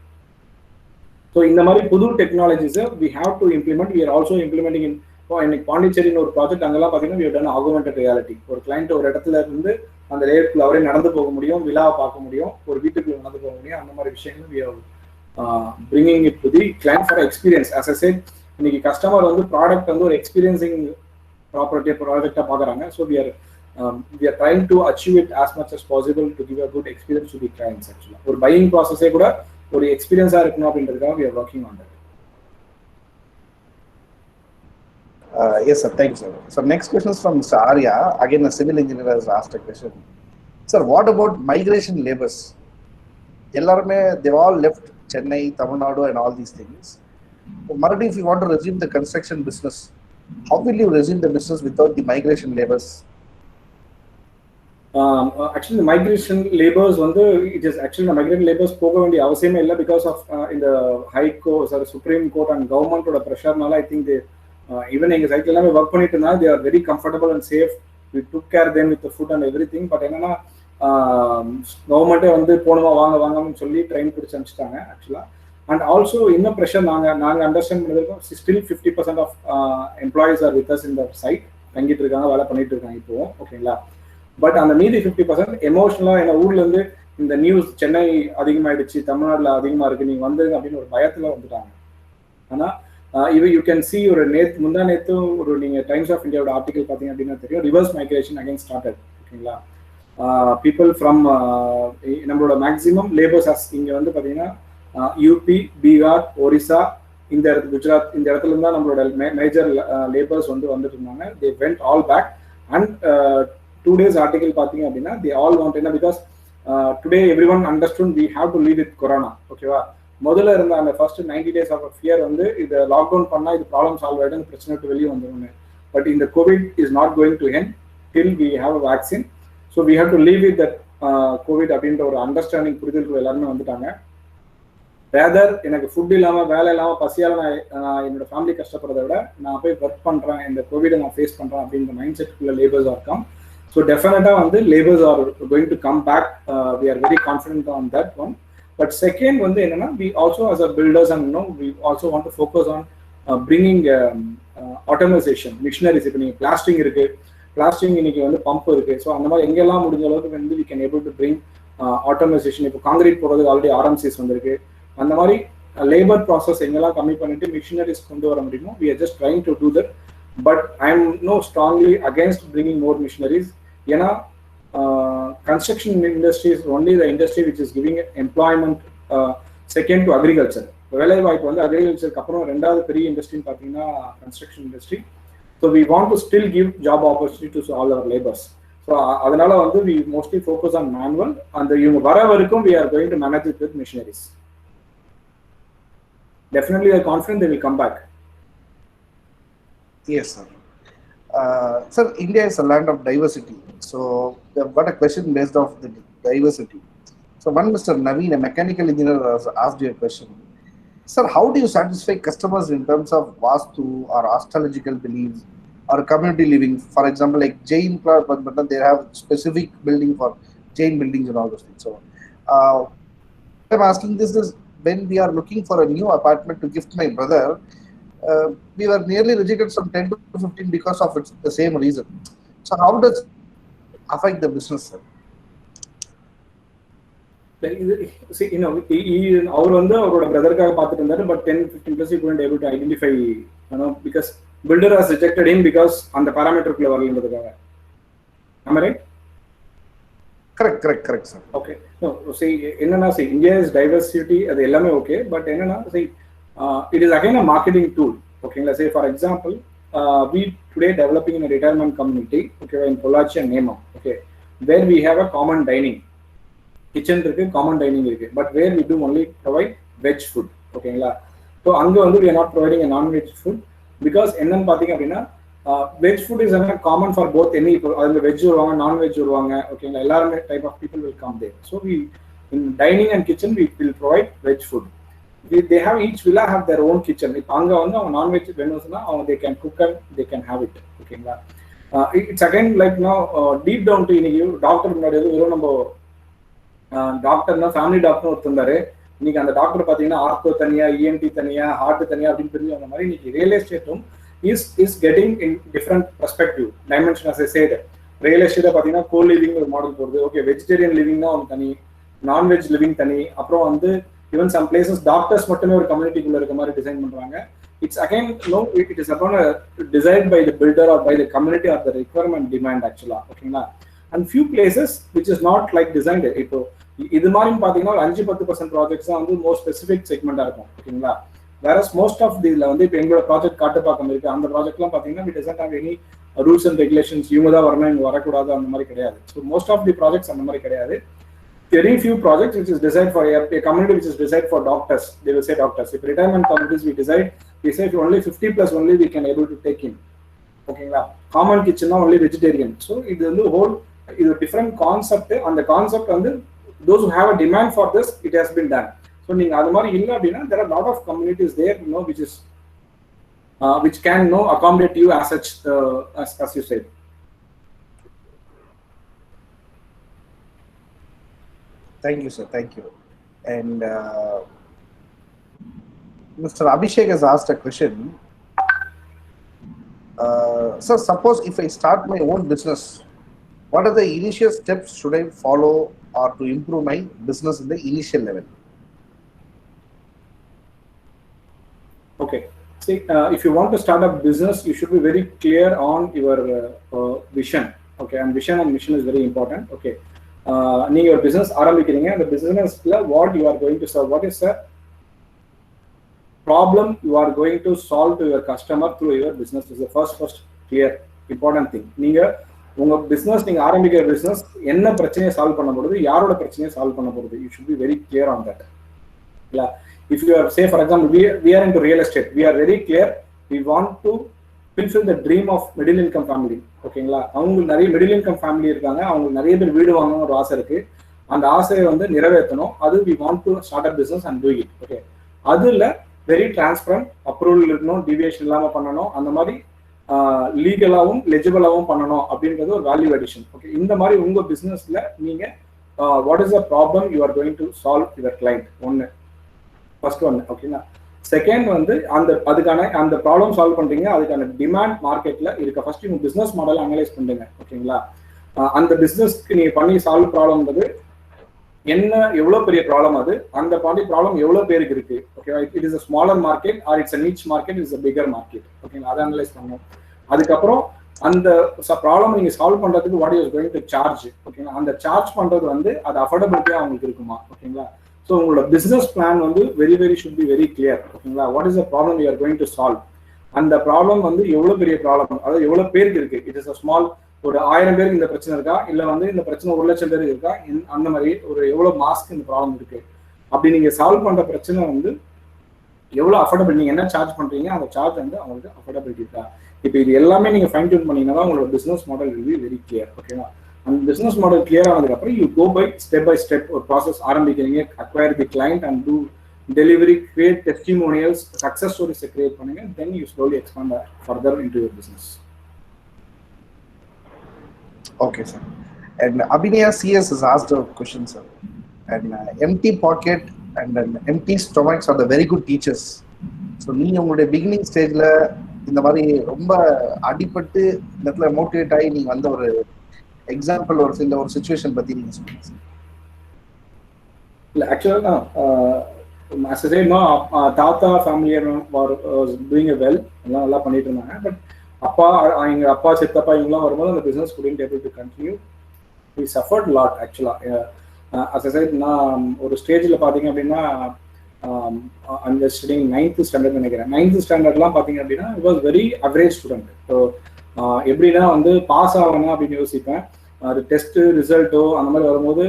ஸோ இந்த மாதிரி புது டெக்னாலஜிஸை we have to implement. We are also implementing in இன்னைக்கு பாண்டிச்சேரின்னு ஒரு ப்ராஜெக்ட், அங்கெல்லாம் பாத்தீங்கன்னா we have done augmented reality. ஒரு கிளைண்ட் ஒரு இடத்துல இருந்து அந்த லேயருக்குள்ள அவரே நடந்து போக முடியும், விழாவை பார்க்க முடியும், ஒரு வீட்டுக்குள்ள நடந்து போக முடியும். அந்த மாதிரி விஷயங்கள் we are bringing it to the client for experience. As I said, இன்னைக்கு கஸ்டமர் ப்ராடக்ட் ஒரு எக்ஸ்பீரியன்சிங் ப்ராடக்டா பாக்குறாங்க. So we are trying to achieve it as much as possible to give a good experience to the clients. Actually ஒரு buying ப்ராசஸே கூட ஒரு எக்ஸ்பீரியன்ஸா இருக்கணும் அப்படின்றதுக்காக we are working on that. Yes, sir. Thank you, sir. So next question is from Mr. Arya. Again, a civil engineer has asked a question. Sir, what about migration labors? Ellarume, they've all left Chennai, Tamil Nadu and all these things. Maradi, if you want to resume the construction business, how will you resume the business without the migration labors? Actually, the migration labors it is actually the migrant labors போக வேண்டிய அவசியமே இல்லை because of in the high court or Supreme Court and government ஓட pressure-னால I think they even எங்க சைட்ல எல்லாமே work பண்ணிட்டு இருந்தா they are very comfortable and safe. We took care them with the food and everything. But என்னன்னா கவர்மெண்ட்டே போனவா வாங்கன்னு சொல்லி ட்ரெயின் பிடிச்சு அனுப்பிச்சிட்டாங்க ஆக்சுவலா. அண்ட் ஆல்சோ இன்னும் ப்ரெஷர் நாங்க அண்டர்ஸ்டாண்ட் பண்ணிருக்கோம். Still 50% of employees are with us in the side, தங்கிட்டு இருக்காங்க, வேலை பண்ணிட்டு இருக்காங்க இப்போ. ஓகேங்களா, பட் அந்த மீதி 50% எமோஷனலா என்ன ஊர்ல இருந்து இந்த நியூஸ் சென்னை அதிகமாயிடுச்சு, தமிழ்நாடுல அதிகமா இருக்கு, நீங்க வந்துருங்க அப்படின்னு ஒரு பயத்துல வந்துட்டாங்க. ஆனா யூ கேன் சி ஒரு முந்தா நேத்து ஒரு நீங்க டைம்ஸ் ஆஃப் இந்தியாவோட ஆர்டிகல் பாத்தீங்க அப்படின்னா தெரியும், ரிவர்ஸ் மைக்ரேஷன் அகைன் ஸ்டார்டட். ஓகேங்களா, பீப்புள் ஃப்ரம் நம்மளோட மேக்ஸிமம் லேபர்ஸ் இங்க பாத்தீங்கன்னா யூபி, பீகார், ஒரிசா, இந்த குஜராத், இந்த இடத்துல இருந்தா நம்மளோட மேஜர் லேபர்ஸ் வந்துட்டு இருந்தாங்க. They went all back. And 2 days article பாத்தீங்க அப்படின்னா தே ஆல் வாண்ட் என்ன, because today every one understood we have to leave with corona. ஓகேவா, முதல்ல இருந்த அந்த ஃபர்ஸ்ட் 90 days ஆஃப் ஃபியர் இதை லாக்டவுன் பண்ணா இது ப்ராப்ளம் சால்வ் ஆயிடும், பிரச்சனை விட்டு வெளியே வந்துடும். பட் இந்த COVID is not going to end till we have a vaccine. So we have to leave with that COVID அப்படின்ற ஒரு அண்டர்ஸ்டாண்டிங் புரிதலுக்கு எல்லாருமே வந்துட்டாங்க. ரேதர் எனக்கு ஃபுட் இல்லாமல் வேலை இல்லாமல் பசியால் நான் என்னோட ஃபேமிலி கஷ்டப்படுறத விட நான் போய் ஒர்க் பண்ணுறேன், இந்த கோவிடை நான் ஃபேஸ் பண்ணுறேன் அப்படின்ற மைண்ட் செட்டுக்குள்ள லேபர்ஸ் ஆர் கம். ஸோ டெஃபினட்டாக வந்து labours are going to come back. We are very confident on that one. But second வந்து என்னன்னா, we also as a builders and we also want to focus on bringing automisation machineries. இப்போ நீங்கள் blasting இருக்கு, blasting இன்னைக்கு வந்து pump இருக்கு. So அந்த மாதிரி எங்கெல்லாம் முடிஞ்ச அளவுக்கு வந்து we can able to bring automation. இப்போ காங்கிரீட் போடுறது ஆல்ரெடி ஆர்எம்சிஸ் வந்திருக்கு. அந்த மாதிரி லேபர் ப்ராசஸ் எங்கெல்லாம் கம்மி பண்ணிட்டு மிஷினரிஸ் கொண்டு வர முடியுமோ we are just trying to do that. But I am no strongly against bringing more machineries. ஏன்னா construction industry is only the industry which is giving employment second to agriculture. வேலை வாய்ப்பு வந்து அக்ரிகல்ச்சருக்கு அப்புறம் ரெண்டாவது பெரிய இண்டஸ்ட்ரின்னு பார்த்தீங்கன்னா construction industry. So we want to still give job opportunity to all our labours. So அதனால வந்து we mostly focus on manual. அந்த இவங்க வர வரைக்கும் we are going to manage it with machineries. Definitely we are confident they will come back. Yes, sir. Sir, India is a land of diversity. So we have got a question based off the diversity. So one Mr. Naveen, a mechanical engineer, has asked you a question. Sir, how do you satisfy customers in terms of Vastu or astrological beliefs or community living? For example, like Jain, they have specific building for Jain buildings and all those things. So I'm asking this is, when we are looking for a new apartment to gift my brother, we were nearly rejected some 10 to 15 because of the same reason. So how does it affect the business, sir? See, you know, அவர் வந்து அவரோட பிரதருக்காக பார்த்துட்டு இருந்தாரு. But 10-15 plus he couldn't able to identify, you know, because builder has rejected him because அந்த பாராமீட்டருக்குள்ள வரலன்றதுக்காக. Am I right? Correct, sir. Okay. No, see, என்னன்னா, see, India is diversity, அது எல்லாமே okay. But என்னன்னா, see, it is again a marketing tool. Okay, let's say for example, we today developing in a retirement community, okay, in Pollachi and Nema, okay, where we have a common dining. Kitchen இருக்கு, common dining இருக்கு. But where we do only provide veg food. ஓகேங்களா? So அங்க வந்து we are not providing a non-veg food because என்னன்னு பாத்தீங்க அப்படின்னா, veg food is common for both any people. அதுல veg வருவாங்க, non-veg வருவாங்க. ஓகேங்களா? எல்லாருமே type of people will come there. So we in dining and kitchen we will provide veg food. They have each villa have their own kitchen. இப்போ அங்க வந்து அவங்க non-veg வேணும்னா அவங்க they can cook and they can have it. ஓகேங்களா? It's again like now deep down to இன்னைக்கு doctor முன்னாடி வெறும் நம்ம டாக்டர்னா ஃபேமிலி டாக்டர் ஒருத்தந்தாரு. இன்னைக்கு அந்த டாக்டர் பாத்தீங்கன்னா ஆர்த்தோ தனியா, இஎன்டி தனியா, ஹார்ட் தனியா அப்படின்னு பிரிஞ்சு அந்த மாதிரி இன்னைக்கு real எஸ்டேட்டும் is getting in different perspective dimension. As I said, real estate பாத்தீங்கன்னா கோ லிவிங் ஒரு மாடல் போடுது. ஓகே, வெஜிடேரியன் லிவிங்னா ஒன்று தனி, நான்வெஜ் லிவிங் தனி. அப்புறம் வந்து ஈவன் சம் பிளேசஸ் டாக்டர்ஸ் மட்டுமே ஒரு கம்யூனிட்டிக்குள்ள இருக்க மாதிரி டிசைன் பண்றாங்க. It's again no, it is upon design by the builder or by the community or the requirement demand ஆக்சுவலா. ஓகேங்களா? And few places which is not like designed. இப்போ இது மாதிரி பாத்தீங்கன்னா 5-10% ப்ராஜெக்ட்ஸ் தான் வந்து மோர் ஸ்பெசிஃபிக் செக்மெண்டா இருக்கும். ஓகேங்களா? Whereas most of these வந்து இப்போ எங்களோட ப்ராஜெக்ட் காட்டுப்பாக்கம் இருக்கு, அந்த ப்ராஜெக்ட்லாம் பார்த்தீங்கன்னா we doesn't have any rules and regulations. இவங்க தான் வரணும், இவங்க வரக்கூடாது, அந்த மாதிரி கிடையாது. So most of the projects அந்த மாதிரி கிடையாது. Very few projects which is designed for a community which is designed for doctors. They will say doctors. If retirement communities we say only 50 plus only we can able to take in. ஓகேங்களா? Common kitchen only vegetarian. So இது வந்து whole இது different concept. அந்த concept வந்து those who have a demand for this, it has been done. So நீங்க அது மாதிரி இல்ல அப்படின்னா there are a lot of communities there, you know, which can, you know, accommodate you as such, as you said. Thank you, sir. Thank you. And Mr. Abhishek has asked a question. Sir, suppose if I start my own business, what are the initial steps should I follow or to improve my business in the initial level? Okay. See, if you want to start a business, you should be very clear on your vision. Okay, and vision and mission is very important. Okay, நீங்க ஒரு business ஆரம்பிக்கிறீங்க, அந்த businessல what you are going to solve, what is the problem you are going to solve to your customer through your business is the first clear important thing. நீங்க உங்க business, நீங்க ஆரம்பிக்கிற business என்ன பிரச்சனையை சால்வ் பண்ண போறது, யாரோட பிரச்சனையை சால்வ் பண்ண போறது, you should be very clear on that. இல்ல, if you are, say for example, we are into real estate, we are very clear, we want to fulfill the dream of middle income family. ஓகேங்களா? அவங்க நிறைய middle income family இருக்காங்க, அவங்க நிறைய பேர் வீடு வாங்கணும்னு ஒரு ஆசை இருக்கு. அந்த ஆசையை வந்து நிறைவேற்றணும். அது we want to start a business and do it. Okay, அதுல வெரி டிரான்ஸ்பரண்ட், அப்ரூவல் இருக்கணும், டிவியேஷன் இல்லாம பண்ணணும், அந்த மாதிரி லீகலாகவும் லெஜிபிளாகவும் பண்ணணும் அப்படின்றது ஒரு வேல்யூ அடிஷன். ஓகே, இந்த மாதிரி உங்க பிசினஸ்ல நீங்க what is the problem you are going to solve your client, ஒன்னு ஃபர்ஸ்ட் ஒன்னு. ஓகேங்களா, செகண்ட் வந்து அதுக்கான அந்த ப்ராப்ளம் சால்வ் பண்றீங்க, அதுக்கான டிமாண்ட் மார்க்கெட்ல இருக்க. ஃபர்ஸ்ட் உங்க பிசினஸ் மாடல் அனலைஸ் பண்ணுங்க. ஓகேங்களா, அந்த பிசினஸ்க்கு நீங்க பண்ணி சால்வ் ப்ராப்ளம்ன்றது என்ன, எவ்வளவு பெரிய ப்ராப்ளம், அது அந்த ப்ராப்ளம் எவ்வளவு பேருக்கு இருக்கு. ஓகேவா, it is a smaller market or it's a niche market, it's a bigger market. ஓகேங்களா, அதை அனலைஸ் பண்ணணும். அதுக்கப்புறம் அந்த ப்ராப்ளம் நீங்க சால்வ் பண்றதுக்கு what you going to charge. ஓகேங்களா, அந்த சார்ஜ் பண்றது வந்து அது அஃபோர்டபிலிட்டியா அவங்களுக்கு இருக்குமா. ஓகேங்களா, ஸோ உங்களோட பிசினஸ் பிளான் வந்து very should be very clear. ஓகேங்களா, what is the problem you are going to solve, அந்த ப்ராப்ளம் வந்து எவ்வளவு பெரிய ப்ராப்ளம், அதாவது எவ்வளவு பேருக்கு இருக்கு. இட் இஸ் அ ஸ்மால், ஒரு 1000 பேருக்கு இந்த பிரச்சனை இருக்கா, இல்ல வந்து இந்த பிரச்சனை 1,00,000 பேருக்கு இருக்கா, அந்த மாதிரி ஒரு எவ்வளவு மாஸ்க்கு இந்த ப்ராப்ளம் இருக்கு. அப்படி நீங்க சால்வ் பண்ற பிரச்சனை வந்து எவ்வளவு அஃபோர்டபிள், நீங்க என்ன சார்ஜ் பண்றீங்க, அந்த சார்ஜ் வந்து அவங்களுக்கு அஃபோர்டபிலிட்டி இருக்கா. இப்போ இது எல்லாமே நீங்க ஃபைன் டியூன் பண்ணீங்கன்னா உங்களோட business model will be very clear. ஓகேவா, அந்த பிசினஸ் மாடல் கிளியர் ஆனதுக்கு அப்புறம் யூ கோ பை ஸ்டெப் ஒரு ப்ராசஸ் ஆரம்பிக்கிறீங்க. Acquire the client and do delivery, create testimonials, success stories create பண்ணுங்க. Then you slowly expand further into your business. Okay, sir. And Abhinaya CS has asked a question, sir. And empty pocket and empty stomachs are the very good teachers. So நீங்க உங்களுடைய beginning ஸ்டேஜ்ல இந்த மாதிரி ரொம்ப அடிபட்டு இந்த இடத்துல motivate ஆகி நீங்க வந்த ஒரு எக்ஸாம்பிள், ஒரு சிச்சுவேஷன் பத்தி நீங்க சொல்லுங்க சார். இல்ல, ஆக்சுவலா as I say, தாத்தா familiar was doing a well, எல்லாம் நல்லா பண்ணிட்டு இருந்தாங்க. பட் எங்க அப்பா சித்தப்பா இவங்கெல்லாம் வரும்போது அந்த business couldn't able to continue. We suffered a lot actually. As I said, நான் ஒரு ஸ்டேஜ்ல பாத்தீங்க அப்படின்னா அந்த ஸ்டடிங் 9th ஸ்டாண்டர்ட் நினைக்கிறேன். 9th ஸ்டாண்டர்ட்லாம் பாத்தீங்க அப்படின்னா it was very average student. So எப்படின்னா வந்து பாஸ் ஆகணும் அப்படின்னு யோசிப்பேன். அது டெஸ்ட் ரிசல்ட்டோ அந்த மாதிரி வரும்போது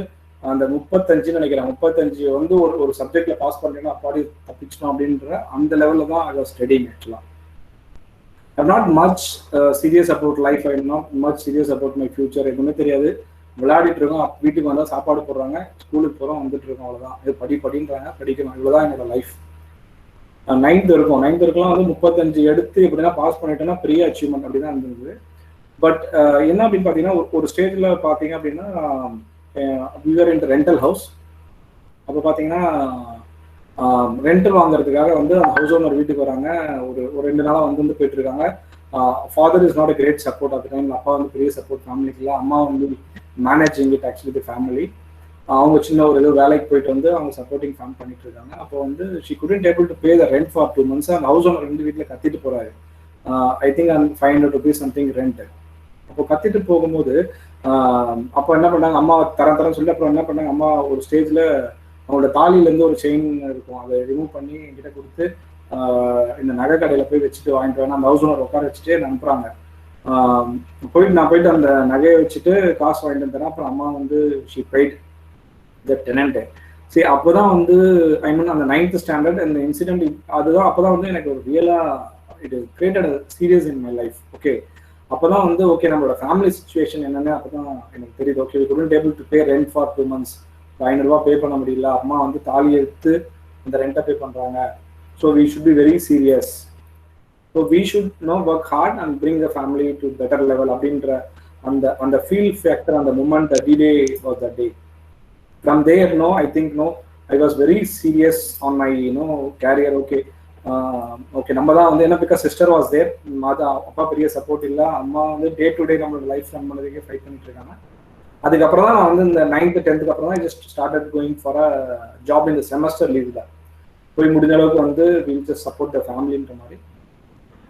அந்த 35 நினைக்கிறேன், 35 வந்து ஒரு சப்ஜெக்ட்ல பாஸ் பண்ணீங்கன்னா அப்பாடி தப்பிச்சிட்டோம் அப்படின்ற அந்த லெவல்ல தான் I was studying actually. I'm not much serious about life. I'm not much serious about my future. எதுவுமே தெரியாது, விளையாடிட்டு இருக்கோம், வீட்டுக்கு வந்தால் சாப்பாடு போடுறாங்க, ஸ்கூலுக்கு போகிறோம், வந்துட்டு இருக்கோம், அவ்வளோதான். இது படின்றாங்க, படிக்கணும், இவ்வளோதான் என்னோட லைஃப். 9th இருக்கும், 9th இருக்கலாம் வந்து 35 எடுத்து எப்படின்னா பாஸ் பண்ணிட்டேன்னா பெரிய அச்சீவ்மெண்ட் அப்படி தான் இருந்தது. பட் என்ன அப்படின்னு பார்த்தீங்கன்னா ஒரு ஸ்டேஜில் பார்த்தீங்க அப்படின்னா we were in rental house. அப்போ பார்த்தீங்கன்னா ரெண்டல் வாங்குறதுக்காக வந்து அந்த ஹவுஸ் ஓனர் வீட்டுக்கு வராங்க. ஒரு 2 நாளாக வந்து போயிட்டு இருக்காங்க. Father is not a great support at time. அப்பா வந்து பெரிய சப்போர்ட் ஃபேமிலிக்கு இல்லை. அம்மா வந்து managing it actually the family. அவங்க சின்ன ஒரு ஏதோ வேலைக்கு போயிட்டு வந்து அவங்க சப்போர்ட்டிங் ஃபேம் பண்ணிட்டு இருக்காங்க. அப்போ வந்து she couldn't able to pay the rent for 2 months. அந்த ஹவுஸ் ஓனர் வந்து வீட்டில் கத்திட்டு போறாரு. ஐ திங்க் அந்த 500 rupees சம்திங் ரெண்ட். அப்போ கத்திட்டு போகும்போது அப்போ என்ன பண்ணாங்க, அம்மா தரேன்னு சொல்லி அப்புறம் என்ன பண்ணாங்க, அம்மா ஒரு ஸ்டேஜ்ல அவங்களோட தாலியிலேருந்து ஒரு செயின் இருக்கும், அதை ரிமூவ் பண்ணி என்கிட்ட கொடுத்து இந்த நகை கடையில் போய் வச்சுட்டு வாங்கிட்டு வேணா அந்த ஹவுஸ் ஓனர் உட்கார வச்சுட்டு அனுப்புறாங்க. நான் போயிட்டு அந்த நகையை வச்சுட்டு காசு வாங்கிட்டு வந்துறேன். அப்புறம் அம்மா வந்து ஷி பெய்ட் த டெனன்ட். சரி, அப்போதான் வந்து ஐ மீன் அந்த 9th ஸ்டாண்டர்ட் அந்த இன்சிடென்ட், அதுதான் அப்போதான் வந்து எனக்கு ஒரு ரியலா it is created serious in my life. Okay, அப்போதான் வந்து ஓகே நம்மளோட ஃபேமிலி சிச்சுவேஷன் என்னன்னு அப்போதான் எனக்கு தெரியுது. Okay, we couldn't able to pay rent for 2 months. 500 ரூபா பே பண்ண முடியல, அம்மா வந்து தாலி எடுத்து இந்த ரெண்டை பே பண்றாங்க. So we should be very serious. So we should work hard and bring the family to better level அப்படின்ற அந்த ஃபீல் ஃபேக்டர், அந்த moment the day was the day. From there I think I was very serious on my career. Okay நம்ம தான் வந்து என்ன, because sister was there, அப்பா பெரிய support இல்லை, அம்மா வந்து டே டு டே நம்மளோட லைஃப் ரன் பண்ணதுக்கே ஃபைட் பண்ணிட்டு இருக்காங்க. அதுக்கப்புறம் தான் நான் வந்து இந்த 9th 10th அப்புறம் தான் just started going for a job இந்த செமஸ்டர் லீவ்ல போய் முடிஞ்ச அளவுக்கு வந்து வில் ஜஸ்ட் சப்போர்ட் த ஃபேமிலின்ற மாதிரி.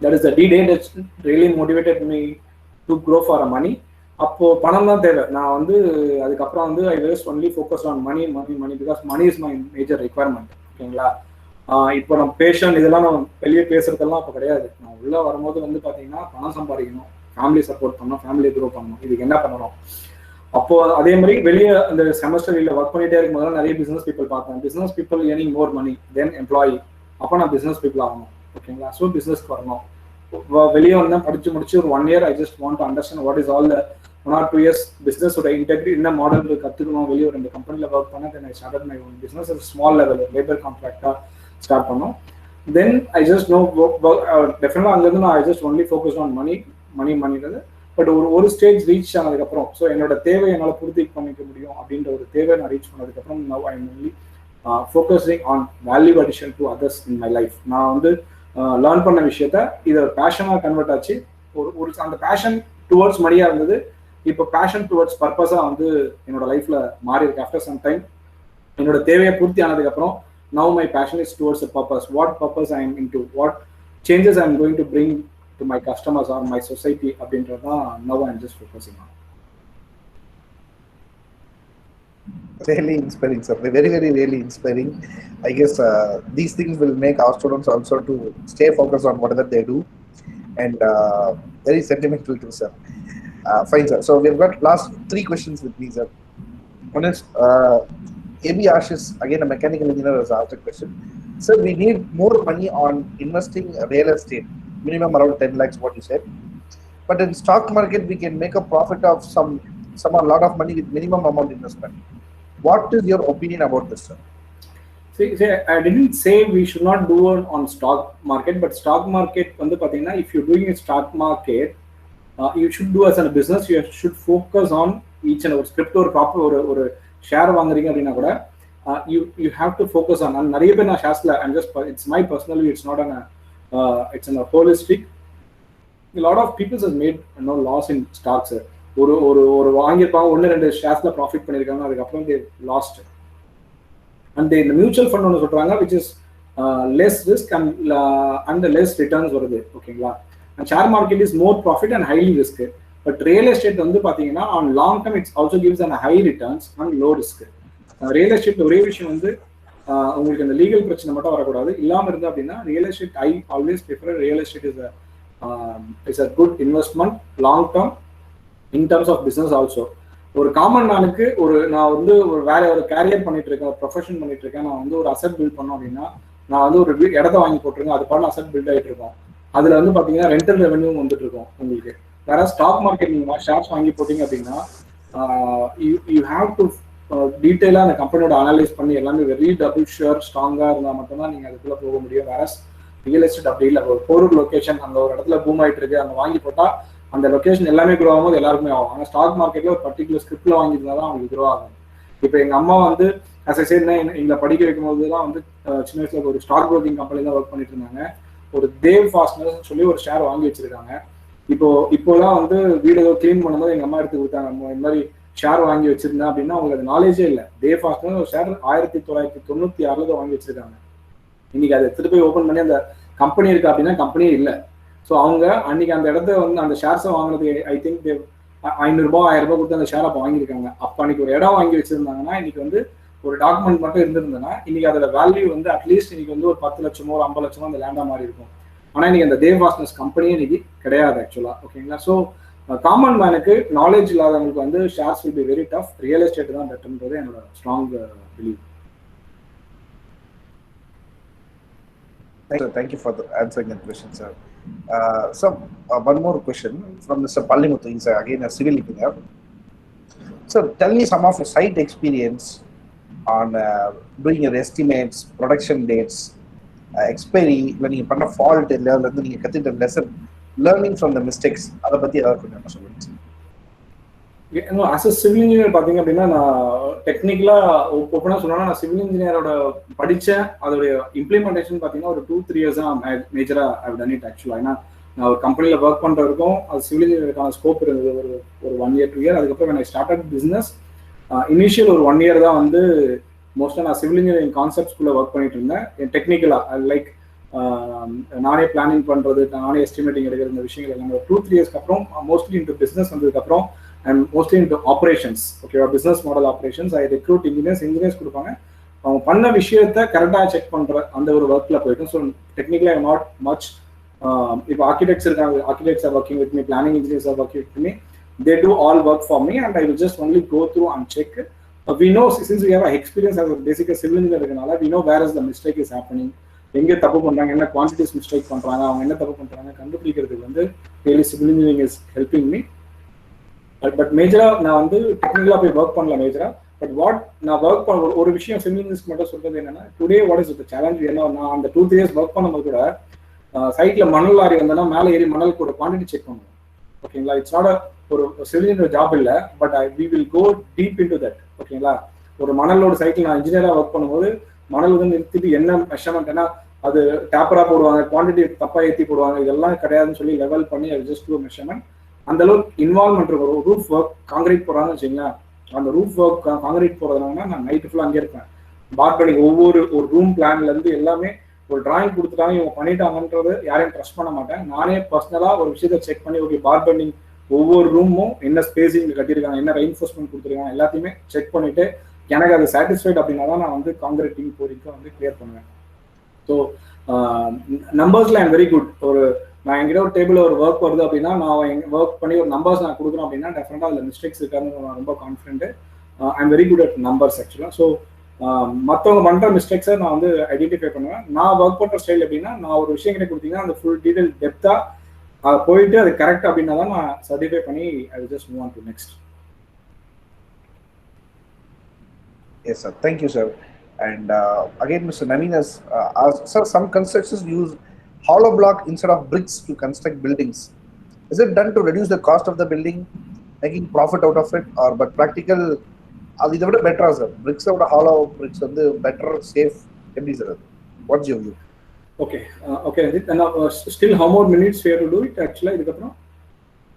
That is the day that really motivated me to grow for a money. அப்போ பணம் தான் தேவை. நான் வந்து அதுக்கப்புறம் வந்து I was only focus on money because money is my major requirement. ஓகேங்களா, இப்போ நம்ம பேஷன் இதெல்லாம் நம்ம வெளியே பேசுறதெல்லாம் அப்போ கிடையாது. நான் உள்ள வரும்போது வந்து பார்த்தீங்கன்னா பணம் சம்பாதிக்கணும், ஃபேமிலி சப்போர்ட் பண்ணணும், ஃபேமிலியை க்ரோ பண்ணணும், இதுக்கு என்ன பண்ணணும். அப்போ அதே மாதிரி வெளியே அந்த செமஸ்டர் இல்லை ஒர்க் பண்ணிட்டே இருக்கும் போதெல்லாம் நிறைய பிசினஸ் பீப்புள் பார்த்தேன். பிசினஸ் பீப்புள் ஏர்னிங் மோர் மணி தென் எம்ப்ளாயி. அப்போ நான் பிசினஸ் பீப்புள் ஆகணும். ஓகேங்களா, ஸோ பிசினஸ்க்கு வரணும். வெளியே வந்தேன், படிச்சு முடிச்சு ஒரு 1 year I just want to understand what is all the 1 or 2 years பிஸ்னஸோட இன்டெகிரிட்டி என்ன மாடல் கற்றுக்கணும், வெளியே ஒரு 2 கம்பெனியில் ஒர்க் பண்ணேன். Then I started my own business. Small level labour கான்ட்ராக்டாக ஸ்டார்ட் பண்ணோம். தென் ஐ ஜஸ்ட் நோ டெஃபினட்டாக அங்கேருந்து நான் I just only focus on மணின்றது. பட் ஒரு ஸ்டேஜ் ரீச் ஆனதுக்கப்புறம், ஸோ என்னோட தேவை என்னால் பூர்த்தி பண்ணிக்க முடியும் அப்படின்ற ஒரு தேவை நான் ரீச் பண்ணதுக்கப்புறம் now I am only focusing on value addition to others in my life. நான் வந்து லேர்ன் பண்ண விஷயத்த இதை பேஷனாக கன்வெர்ட் ஆச்சு. ஒரு அந்த பேஷன் டுவர்ட்ஸ் மணியாக இருந்தது, இப்போ பேஷன் டுவர்ட்ஸ் பர்பஸாக வந்து என்னோட லைஃப்பில் மாறி இருக்கு. ஆஃப்டர் சம் டைம் என்னோட தேவையை பூர்த்தி ஆனதுக்கப்புறம் now my passion is towards a purpose. What purpose I am into, what changes I am going to bring to my customers or my society அப்படின்றதா now I am just focusing on. Really inspiring, sir. Very, very, really inspiring. I guess these things will make our students also to stay focused on whatever they do, and very sentimental too, sir. Fine, sir. So we've got last 3 questions with me, sir. One is AB Ashish, again a mechanical engineer, has asked a question. Sir, we need more money on investing real estate, minimum around 10 lakhs, what you said. But in stock market, we can make a profit of some a lot of money with minimum amount investment. What is your opinion about this, sir? See, I didn't say we should not do it on stock market, but stock market, if you're doing a stock market, you should do as a business, you should focus on each and every script or proper or share வாங்குறீங்க அப்படின்னா கூட you have to focus on. And நிறைய பேர் நான் ஷேர்ஸ்ல it's my personal view, it's not an it's an holistic. A lot of people has made loss in stocks. ஒரு வாங்கியிருப்பாங்க, 1-2 ஷேர்ஸ்ல profit பண்ணியிருக்காங்க, அதுக்கப்புறம் they lost. And the mutual fund ஒன்று சொல்றாங்க which is less risk and less returns வருது, ஓகேங்களா. And share market is more profit and highly risk. But real estate வந்து பாத்தீங்கன்னா on long term it also gives an high returns and low risk. Real estate ஒரே விஷயம் வந்து உங்களுக்கு அந்த legal பிரச்சனை மட்டும் வரக்கூடாது. இல்லாம இருந்தா அப்படின்னா real estate I always prefer real estate is a good investment long term in terms of business also. ஒரு காமன் மேனுக்கு நான் வந்து ஒரு வேற ஒரு கேரியர் பண்ணிட்டு இருக்கேன், ஒரு ப்ரொஃபஷன் பண்ணிட்டு இருக்கேன், நான் வந்து ஒரு அசெட் பில்ட் பண்ணோம் அப்படின்னா நான் வந்து ஒரு இடத்த வாங்கி போட்டிருக்கேன், அது பாட்டு அசெட் பில்ட் ஆகிட்டு இருக்கோம். அதுல வந்து பாத்தீங்கன்னா ரெண்டல் ரெவன்யூ வந்துட்டு இருக்கும் உங்களுக்கு. வேற ஸ்டாக் மார்க்கெட் நீங்க ஷேர்ஸ் வாங்கி போட்டீங்க அப்படின்னா யூ ஹாவ் டு டீட்டெயிலா அந்த கம்பெனியோட அனலைஸ் பண்ணி எல்லாமே வெரி டபுள் ஷுர் ஸ்ட்ராங்கா இருந்தா மட்டும்தான் நீங்க அதுக்குள்ள போக முடியும். வேற ரியல் எஸ்டேட் அப்படி இல்லை. ஒரு போர் லொகேஷன் அந்த ஒரு இடத்துல பூம் ஆயிட்டு இருக்கு, அங்க வாங்கி போட்டா அந்த லொகேஷன் எல்லாமே க்ரோ ஆகும்போது எல்லாருக்குமே ஆகும். ஆனால் ஸ்டாக் மார்க்கெட்ல ஒரு பர்டிகுலர் ஸ்கிரிப்ட்ல வாங்கியிருந்தா தான் அவங்களுக்கு க்ரோ ஆகும். இப்போ எங்க அம்மா வந்து எங்களை படிக்க வைக்கும்போது தான் வந்து சின்ன வயசுல ஒரு ஸ்டாக் ப்ரோக்கிங் கம்பெனி தான் ஒர்க் பண்ணிட்டு இருந்தாங்க. ஒரு தேவ் ஃபாஸ்ட்னஸ் சொல்லி ஒரு ஷேர் வாங்கி வச்சிருக்காங்க. இப்போலாம் வந்து வீடு கிளீன் பண்ணும்போது எங்க அம்மா எடுத்து கொடுத்தாங்க, இந்த மாதிரி ஷேர் வாங்கி வச்சிருந்தேன் அப்படின்னா அவங்களுக்கு அது நாலேஜே இல்லை. தேவ் ஃபாஸ்ட்னஸ் ஒரு ஷேர் 1996 வாங்கி வச்சிருக்காங்க. இன்னைக்கு அதை எடுத்துட்டு போய் ஓப்பன் பண்ணி அந்த கம்பெனி இருக்கு அப்படின்னா கம்பெனியே இல்லை. ஸோ அவங்க அன்னைக்கு அந்த இடத்த வந்து அந்த ஷேர்ஸை வாங்கினது ஐ திங்க் 500 ரூபாய் 1000 ரூபாய் கொடுத்து அந்த ஷேர் அப்போ வாங்கியிருக்காங்க. அப்போ அன்னைக்கு ஒரு இடம் வாங்கி வச்சிருந்தாங்கன்னா இன்னைக்கு வந்து ஒரு டாக்குமெண்ட் மட்டும் இருந்திருந்ததுன்னா இன்னைக்கு அதோட வேல்யூ வந்து அட்லீஸ்ட் இன்னைக்கு வந்து ஒரு 10 லட்சமோ ஒரு 50 லட்சமோ அந்த லேண்டா மாதிரி இருக்கும். ஆனால் இன்னைக்கு அந்த தேவ் ஃபாஸ்ட்னஸ் கம்பெனியே இன்னைக்கு கிடையாது ஆக்சுவலா, ஓகேங்களா. ஸோ காமன் மேனுக்கு நாலேஜ் இல்லாதவங்களுக்கு வந்து shares will be very tough. Real estate தான் பெட்டர்ன்றது என்னோட strong believe. Thank you for answering that question, sir. So one more question from Mr. Pallimuthu. He's again a civil engineer. So tell me some of your site experience on doing your estimates, production dates, expiry, when you put a fault level, and then you cut it a lesson, learning from the mistakes. Adha patti edha konja solunga. as a civil engineer பாத்தீங்க அப்படின்னா நான் டெக்னிக்கலா ஓப்பனா சொன்னா நான் civil இன்ஜினியரோட படிச்சேன். அதோட implementation பாத்தீங்கன்னா ஒரு 2-3 years தான் மேஜரா ஐ டன் இட் ஆக்சுவலா. ஏன்னா நான் ஒரு கம்பெனில ஒர்க் பண்ற வரைக்கும் அது சிவில் இன்ஜினியருக்கான ஸ்கோப் இருந்தது ஒரு 1 year 2 year. அதுக்கப்புறம் நான் ஸ்டார்ட் பிசினஸ் இனிஷியல் ஒரு 1 year தான் வந்து மோஸ்டா நான் சிவில் இன்ஜினியரிங் கான்செப்ட்ஸ்குள்ள ஒர்க் பண்ணிட்டு இருந்தேன். டெக்னிக்கலா லைக் நானே பிளானிங் பண்றது, நானே எஸ்டிமேட்டிங் எடுக்கிற இந்த விஷயங்கள் எல்லாமே 2-3 years அப்புறம் மோஸ்ட்லி இன்டு பிசினஸ் வந்ததுக்கு அப்புறம் and mostly into operations, okay, or business model operations. I recruit engineers கொடுப்பாங்க, அவங்க பண்ண விஷயத்தை கரெக்டா செக் பண்ற அந்த ஒரு ஒர்க்ல போயிட்டோம். So technically I not much. இப்போ ஆர்கிடெக்ட்ஸ் இருக்காங்க, architects are working with me, planning engineers are working with me. They do all work for me and I will just only go through and check. We know, since we have experience as a basic civil engineer இருக்கனால we know where is the mistake is happening, எங்க தப்பு பண்றாங்க, என்ன quantities mistake பண்றாங்க, அவங்க என்ன தப்பு பண்றாங்க கண்டுபிடிக்கிறதுக்கு வந்து really civil engineering is helping me. But மேஜரா நான் வந்து டெக்னிக்கலா போய் ஒர்க் பண்ணல மேஜரா. பட் வாட் நான் ஒர்க் பண்ண ஒரு விஷயம் சிம்லிங்ஸ்க்கு மட்டும் சொல்றது என்னன்னா, today what is the challenge என்ன, நான் அந்த 2-3 இயர்ஸ் ஒர்க் பண்ணும்போது கூட சைட்ல மணல் லாரி வந்தனா மேலே ஏறி மணல் கூட குவான்டிட்டி செக் பண்ணுவோம். ஓகேங்களா, இட்ஸ் நாட் ஒரு சிவில் ஜாப் இல்ல, but we will go deep into that. ஓகேங்களா, ஒரு மணலோட சைக்கிள் நான் இன்ஜினியரா ஒர்க் பண்ணும்போது மணல் வந்து நிறுத்திட்டு என்ன மெஷர்மெண்ட், ஏன்னா அது டேப்பரா போடுவாங்க, குவான்டிட்டி தப்பா ஏற்றி போடுவாங்க, இதெல்லாம் கிடையாதுன்னு சொல்லி லெவல் பண்ணி அது ஜஸ்ட் டூ மெஷர்மெண்ட். அந்த அளவுக்கு இன்வால்வ்மெண்ட் இருக்கும். ஒரு ரூஃப் ஒர்க் காங்கிரீட் போடுறாங்கன்னு வச்சுங்களேன், அந்த ரூஃப் ஒர்க் காங்கிரீட் போடுறதுனால நான் நைட்டு ஃபுல்லாக அங்கே இருப்பேன். பார்பனிங் ஒவ்வொரு ஒரு ரூம் பிளான்ல இருந்து எல்லாமே ஒரு டிராயிங் கொடுத்துட்டாங்க, இவங்க பண்ணிட்டாங்கன்றது யாரையும் ட்ரஸ்ட் பண்ண மாட்டேன். நானே பர்சனலா ஒரு விஷயத்தை செக் பண்ணி, ஓகே பார்பனிங் ஒவ்வொரு ரூமும் என்ன ஸ்பேசிங் கட்டியிருக்காங்க, என்ன ரெயின்ஃபோர்ஸ்மெண்ட் கொடுத்துருக்காங்க, எல்லாத்தையுமே செக் பண்ணிட்டு எனக்கு அது சாட்டிஸ்ஃபைட் அப்படின்னா தான் நான் வந்து காங்கிரீட்டிங் போரிக்கும் வந்து கிளியர் பண்ணுவேன். ஸோ நம்பர்ஸ்ல ஐம் வெரி குட். ஒரு நான் என்கிட்ட ஒரு டேபிள் ஒரு ஒர்க் வருது அப்படின்னா நான் ஒர்க் பண்ணி ஒரு நம்பர்ஸ் நான் கொடுக்குறேன் அப்படின்னா டெஃபினட்டாக அதில் மிஸ்டேக்ஸ் இருக்காதுன்னு நான் ரொம்ப confident. I'm very good at numbers ஆக்சுவலாக. ஸோ மற்றவங்க பண்ணுற மிஸ்டேக்ஸை நான் வந்து ஐடென்டிஃபை பண்ணுவேன். நான் ஒர்க் பண்ணுற ஸ்டைல் எப்படின்னா, நான் ஒரு விஷயம் கிட்ட கொடுத்தீங்கன்னா அந்த ஃபுல் டீடைல் டெப்த்தாக போயிட்டு அது கரெக்ட் அப்படின்னா தான் நான் சர்டிஃபை பண்ணி I will just move on to next. Yes, sir. Thank you, sir. And again, Mr. Naveen has asked, sir, some constructions use hollow block instead of bricks to construct buildings. Is it done to reduce the cost of the building, making profit out of it, or but practical? அது இதை விட பெட்டரா sir? பிரிக்ஸை விட hollow bricks வந்து better, safe, எப்படி sir அது? What's your view? Okay okay Ranjith, still how more minutes we have to do it actually இதுக்கப்புறம்?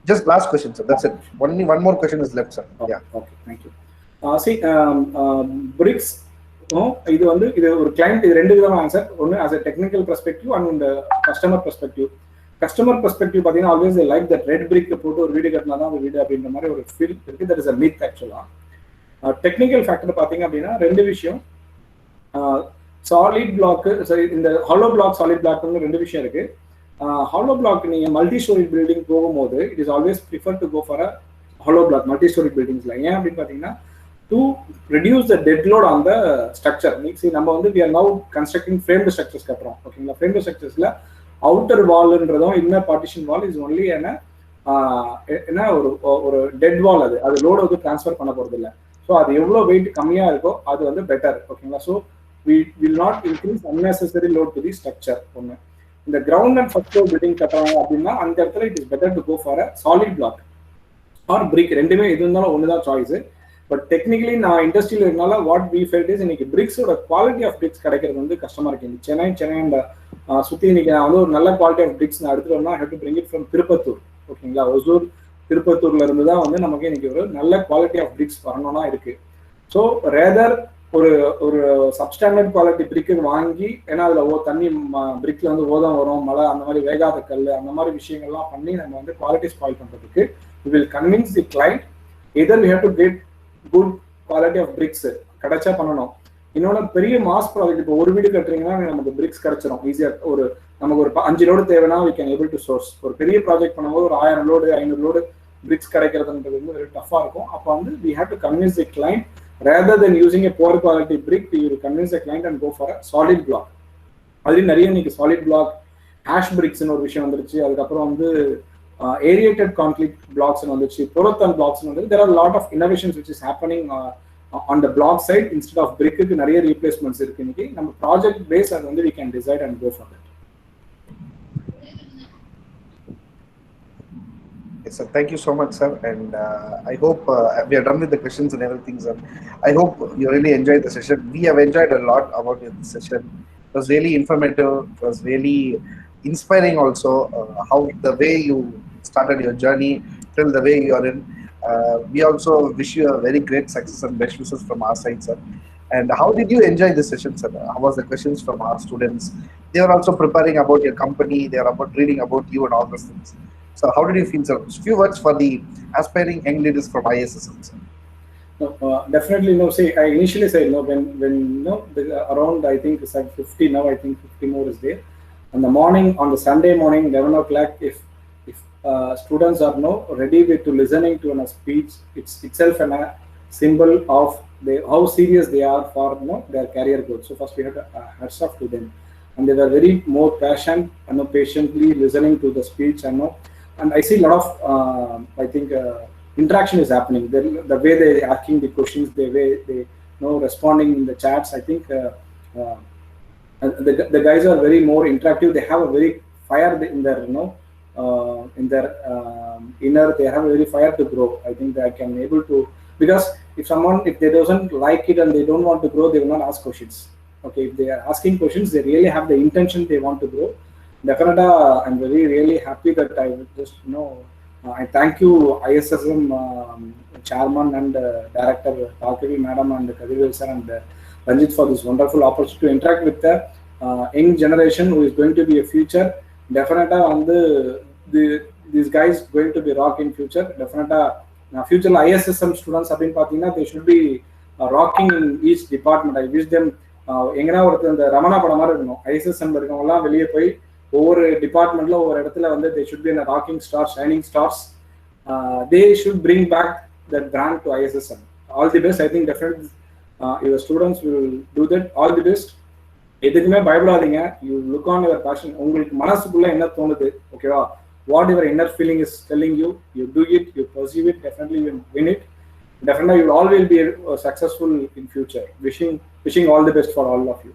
Just last question, sir. That's it. Only one more question is left, sir. Yeah. Okay, thank you. See, bricks, இது வந்து இது ஒரு client, இது ரெண்டு விதமான answer. ஒன்று as a technical perspective and customer perspective. Customer perspective பார்த்தீங்கன்னா always like that red brick போட்டு ஒரு வீடு கட்டினா தான் ஒரு வீடு அப்படின்ற மாதிரி ஒரு ஃபீல் இருக்கு. தட் இஸ் அ மித் ஆக்சுவலா. டெக்னிக்கல் ஃபேக்டர் பார்த்தீங்க அப்படின்னா ரெண்டு விஷயம். சாலிட் பிளாக்கு, சரி, இந்த ஹாலோ பிளாக் சாலிட் பிளாக்னு ரெண்டு விஷயம் இருக்கு. ஹாலோ பிளாக் நீங்கள் மல்டி ஸ்டோரி பில்டிங் போகும்போது it is always prefer to go for a hollow block multi storey பில்டிங்ஸ்ல. ஏன் அப்படின்னு பார்த்தீங்கன்னா, to reduce the dead load on the structure. See, நம்ம வந்து we are now constructing framed structures கட்டுறோம். ஓகேங்களா, framed structuresல outer wallன்றதும் inner partition wall is only என்ன ஒரு டெட் வால். அது லோடு வந்து ட்ரான்ஸ்ஃபர் பண்ண போறது இல்லை. ஸோ அது எவ்வளோ வெயிட் கம்மியா இருக்கோ அது வந்து பெட்டர். ஓகேங்களா, so we will not increase unnecessary load to the structure. ஒன்று, இந்த ground and first floor building கட்டுறாங்க அப்படின்னா அந்த இடத்துல it is better to go for a solid block or brick. ரெண்டுமே எது இருந்தாலும் ஒன்று தான் சாய்ஸ். பட் டெக்னிக்கலி நான் இண்டஸ்ட்ரியில் இருக்கனால வாட் வி ஃபெல்ட் இஸ், இன்னைக்கு பிரிக்ஸோட குவாலிட்டி ஆஃப் பிரிக்ஸ் கிடைக்கிறது வந்து கஷ்டமா இருக்கு. சென்னை அண்ட் சுற்றி இன்னைக்கு நான் வந்து ஒரு நல்ல குவாலிட்டி ஆஃப் பிரிக்ஸ் நான் எடுத்துட்டு வரணும். Have to bring it from Tirupattur. ஓகேங்களா, ஒசூர் திருப்பத்தூர்ல இருந்து தான் வந்து நமக்கு இன்னைக்கு ஒரு நல்ல குவாலிட்டி ஆஃப் பிரிக்ஸ் வரணும்னா இருக்கு. ஸோ ரேதர் ஒரு சப்ஸ்டாண்டர்ட் குவாலிட்டி பிரிக்கு வாங்கி, ஏன்னா அதில் தண்ணி பிரிக்ல வந்து ஓதம் வரும், மழை, அந்த மாதிரி வேகாத கல், அந்த மாதிரி விஷயங்கள்லாம் பண்ணி நம்ம வந்து குவாலிட்டி ஸ்பாயில் பண்றதுக்கு we will convince the client either we have to get good quality of bricks கிடைச்சா பண்ணணும். இன்னொன்று, பெரிய மாஸ் ப்ராஜெக்ட், இப்போ ஒரு வீடு கட்டுறீங்கன்னா நமக்கு பிரிக்ஸ் கிடைச்சிடும் ஈஸியாக. நமக்கு ஒரு 5 லோடு தேவைன்னா we can able to source. ஒரு பெரிய ப்ராஜெக்ட் பண்ணும்போது ஒரு 1000 லோடு 500 லோடு பிரிக்ஸ் கிடைக்கிறதுன்றது வந்து வெரி டஃபாக இருக்கும். அப்போ வந்து we have to convince the client rather than using a poor quality brick, we will convince the client and go for a solid block. அதுலேயும் நிறைய இன்னைக்கு சாலிட் பிளாக், ஆஷ் பிரிக்ஸ்னு ஒரு விஷயம் வந்துருச்சு. அதுக்கப்புறம் வந்து aerated concrete blocks and வந்துச்சு, பொரோத்தன் blocks வந்து. there are a lot of innovations which is happening on the block side instead of brick க்கு நிறைய replacements இருக்கு. இன்னைக்கு நம்ம project base அது வந்து we can decide and go for that. Yes, sir. Thank you so much, sir. And I hope we are done with the questions and everything, sir. I hope you really enjoyed the session. We have enjoyed a lot about this session. It was really informative. It was really inspiring also, how the way you started your journey till the way you are in. We also wish you a very great success and best wishes from our side, sir. And how did you enjoy this session, sir? How was the questions from our students? They are also preparing about your company. They are about reading about you and all those things. So how did you feel, sir? Few words for the aspiring young leaders from ISSM, sir. Definitely, no. See, I initially said no when around I think it's like 50 now. I think 50 more is there. On the morning, on the Sunday morning, 11 o'clock, if students are ready to listening to a speech, it's itself a symbol of how serious they are for their career growth. So first we have to hats off to them, and they were very more passionate and patiently listening to the speech. And I see a lot of I think interaction is happening. The way they asking the questions, the way they responding in the chats. I think the guys are very more interactive. They have a very fire in their in their inner. They have a very fire to grow. I think they can able to, because if they doesn't like it and they don't want to grow, they will not ask questions. Okay, if they are asking questions, they really have the intention they want to grow. Definitely, I'm very really happy that I just I thank you ISSM chairman and director Parkavi madam and Kadirvel sir and Ranjit for this wonderful opportunity to interact with the young generation who is going to be a future. Definitely on these guys going to be rock in future. Definitely future ISSM students have been பார்த்தீங்கன்னா they should be rocking in each department. I wish them எங்கன்னா ஒருத்தர் இந்த ரமணா படம் மாதிரி இருக்கணும். ISSM இருக்கவங்க எல்லாம் வெளியே போய் ஒவ்வொரு டிபார்ட்மெண்ட்ல ஒவ்வொரு இடத்துல வந்து they should be in a rocking star, shining stars. They should bring back that brand to ISSM. All the best. I think definitely your students will do that. All the best. எதுக்குமே பயப்படாதீங்க. You look on your passion. உங்களுக்கு மனசுக்குள்ள என்ன தோணுது, ஓகேவா? What your inner feeling is telling you, you do it, you pursue it. Definitely you will win it. Definitely you will always be successful in future. Wishing all the best for all of you.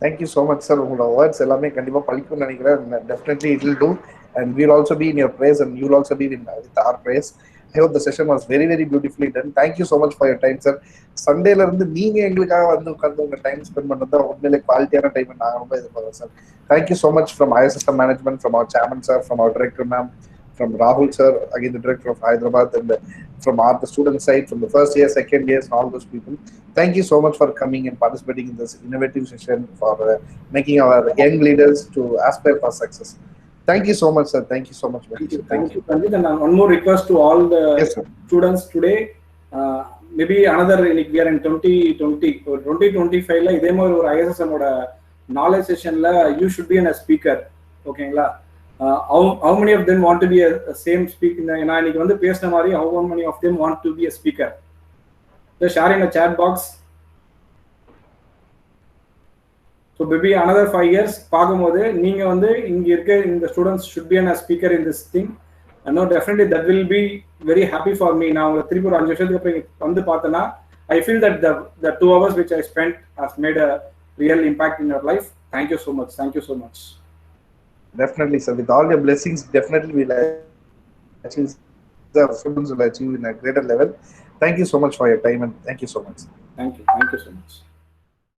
Thank you so much, sir. உங்களோட words எல்லாமே கண்டிப்பா பழிக்கும்னு நினைக்கிறேன். Definitely it will do, and we'll also be in your praise, and you'll also be with our praise. I hope the session was very, very beautifully done. Thank you so much for your time, sir. சண்டேல இருந்து நீங்க எங்களுக்காக வந்து உட்கார்ந்து உங்க time spend பண்றது உண்மையிலே குவாலிட்டியான டைம் நாங்க ரொம்ப எதிர்பார்க்கிறோம் sir. Thank you so much from ISSM management, from our chairman sir, from our director ma'am, from Rahul sir, again the director of Hyderabad, and from the student side, from the first year, second years, and all those people. Thank you so much for coming and participating in this innovative session, for making our young leaders to aspire for success. Thank you so much, sir. Thank you so much. Thank you. And one more request to all the students today. Maybe another, we are in 2020 or 2025 la idhe mari or ISSM oda knowledge session la you should be a speaker. Okay la. How many of them want to be a same speaker? Na iniki vandu pesna mari how many of them want to be a speaker? Just share in a chat box. So maybe another 5 years பாக்கும்போது நீங்க வந்து இங்க இருக்க இந்த students should be a speaker in this thing. And no, definitely that will be very happy for me. Now திருப்பி ஒரு 5 வருஷத்துக்கு அப்புறம் வந்து பார்த்தனா I feel that the 2 hours which I spent has made a real impact in your life. Thank you so much. Thank you so much. Definitely, sir. With all your blessings, definitely we'll achieve, the students will achieve in a greater level. Thank you so much for your time, and thank you so much. Thank you so much.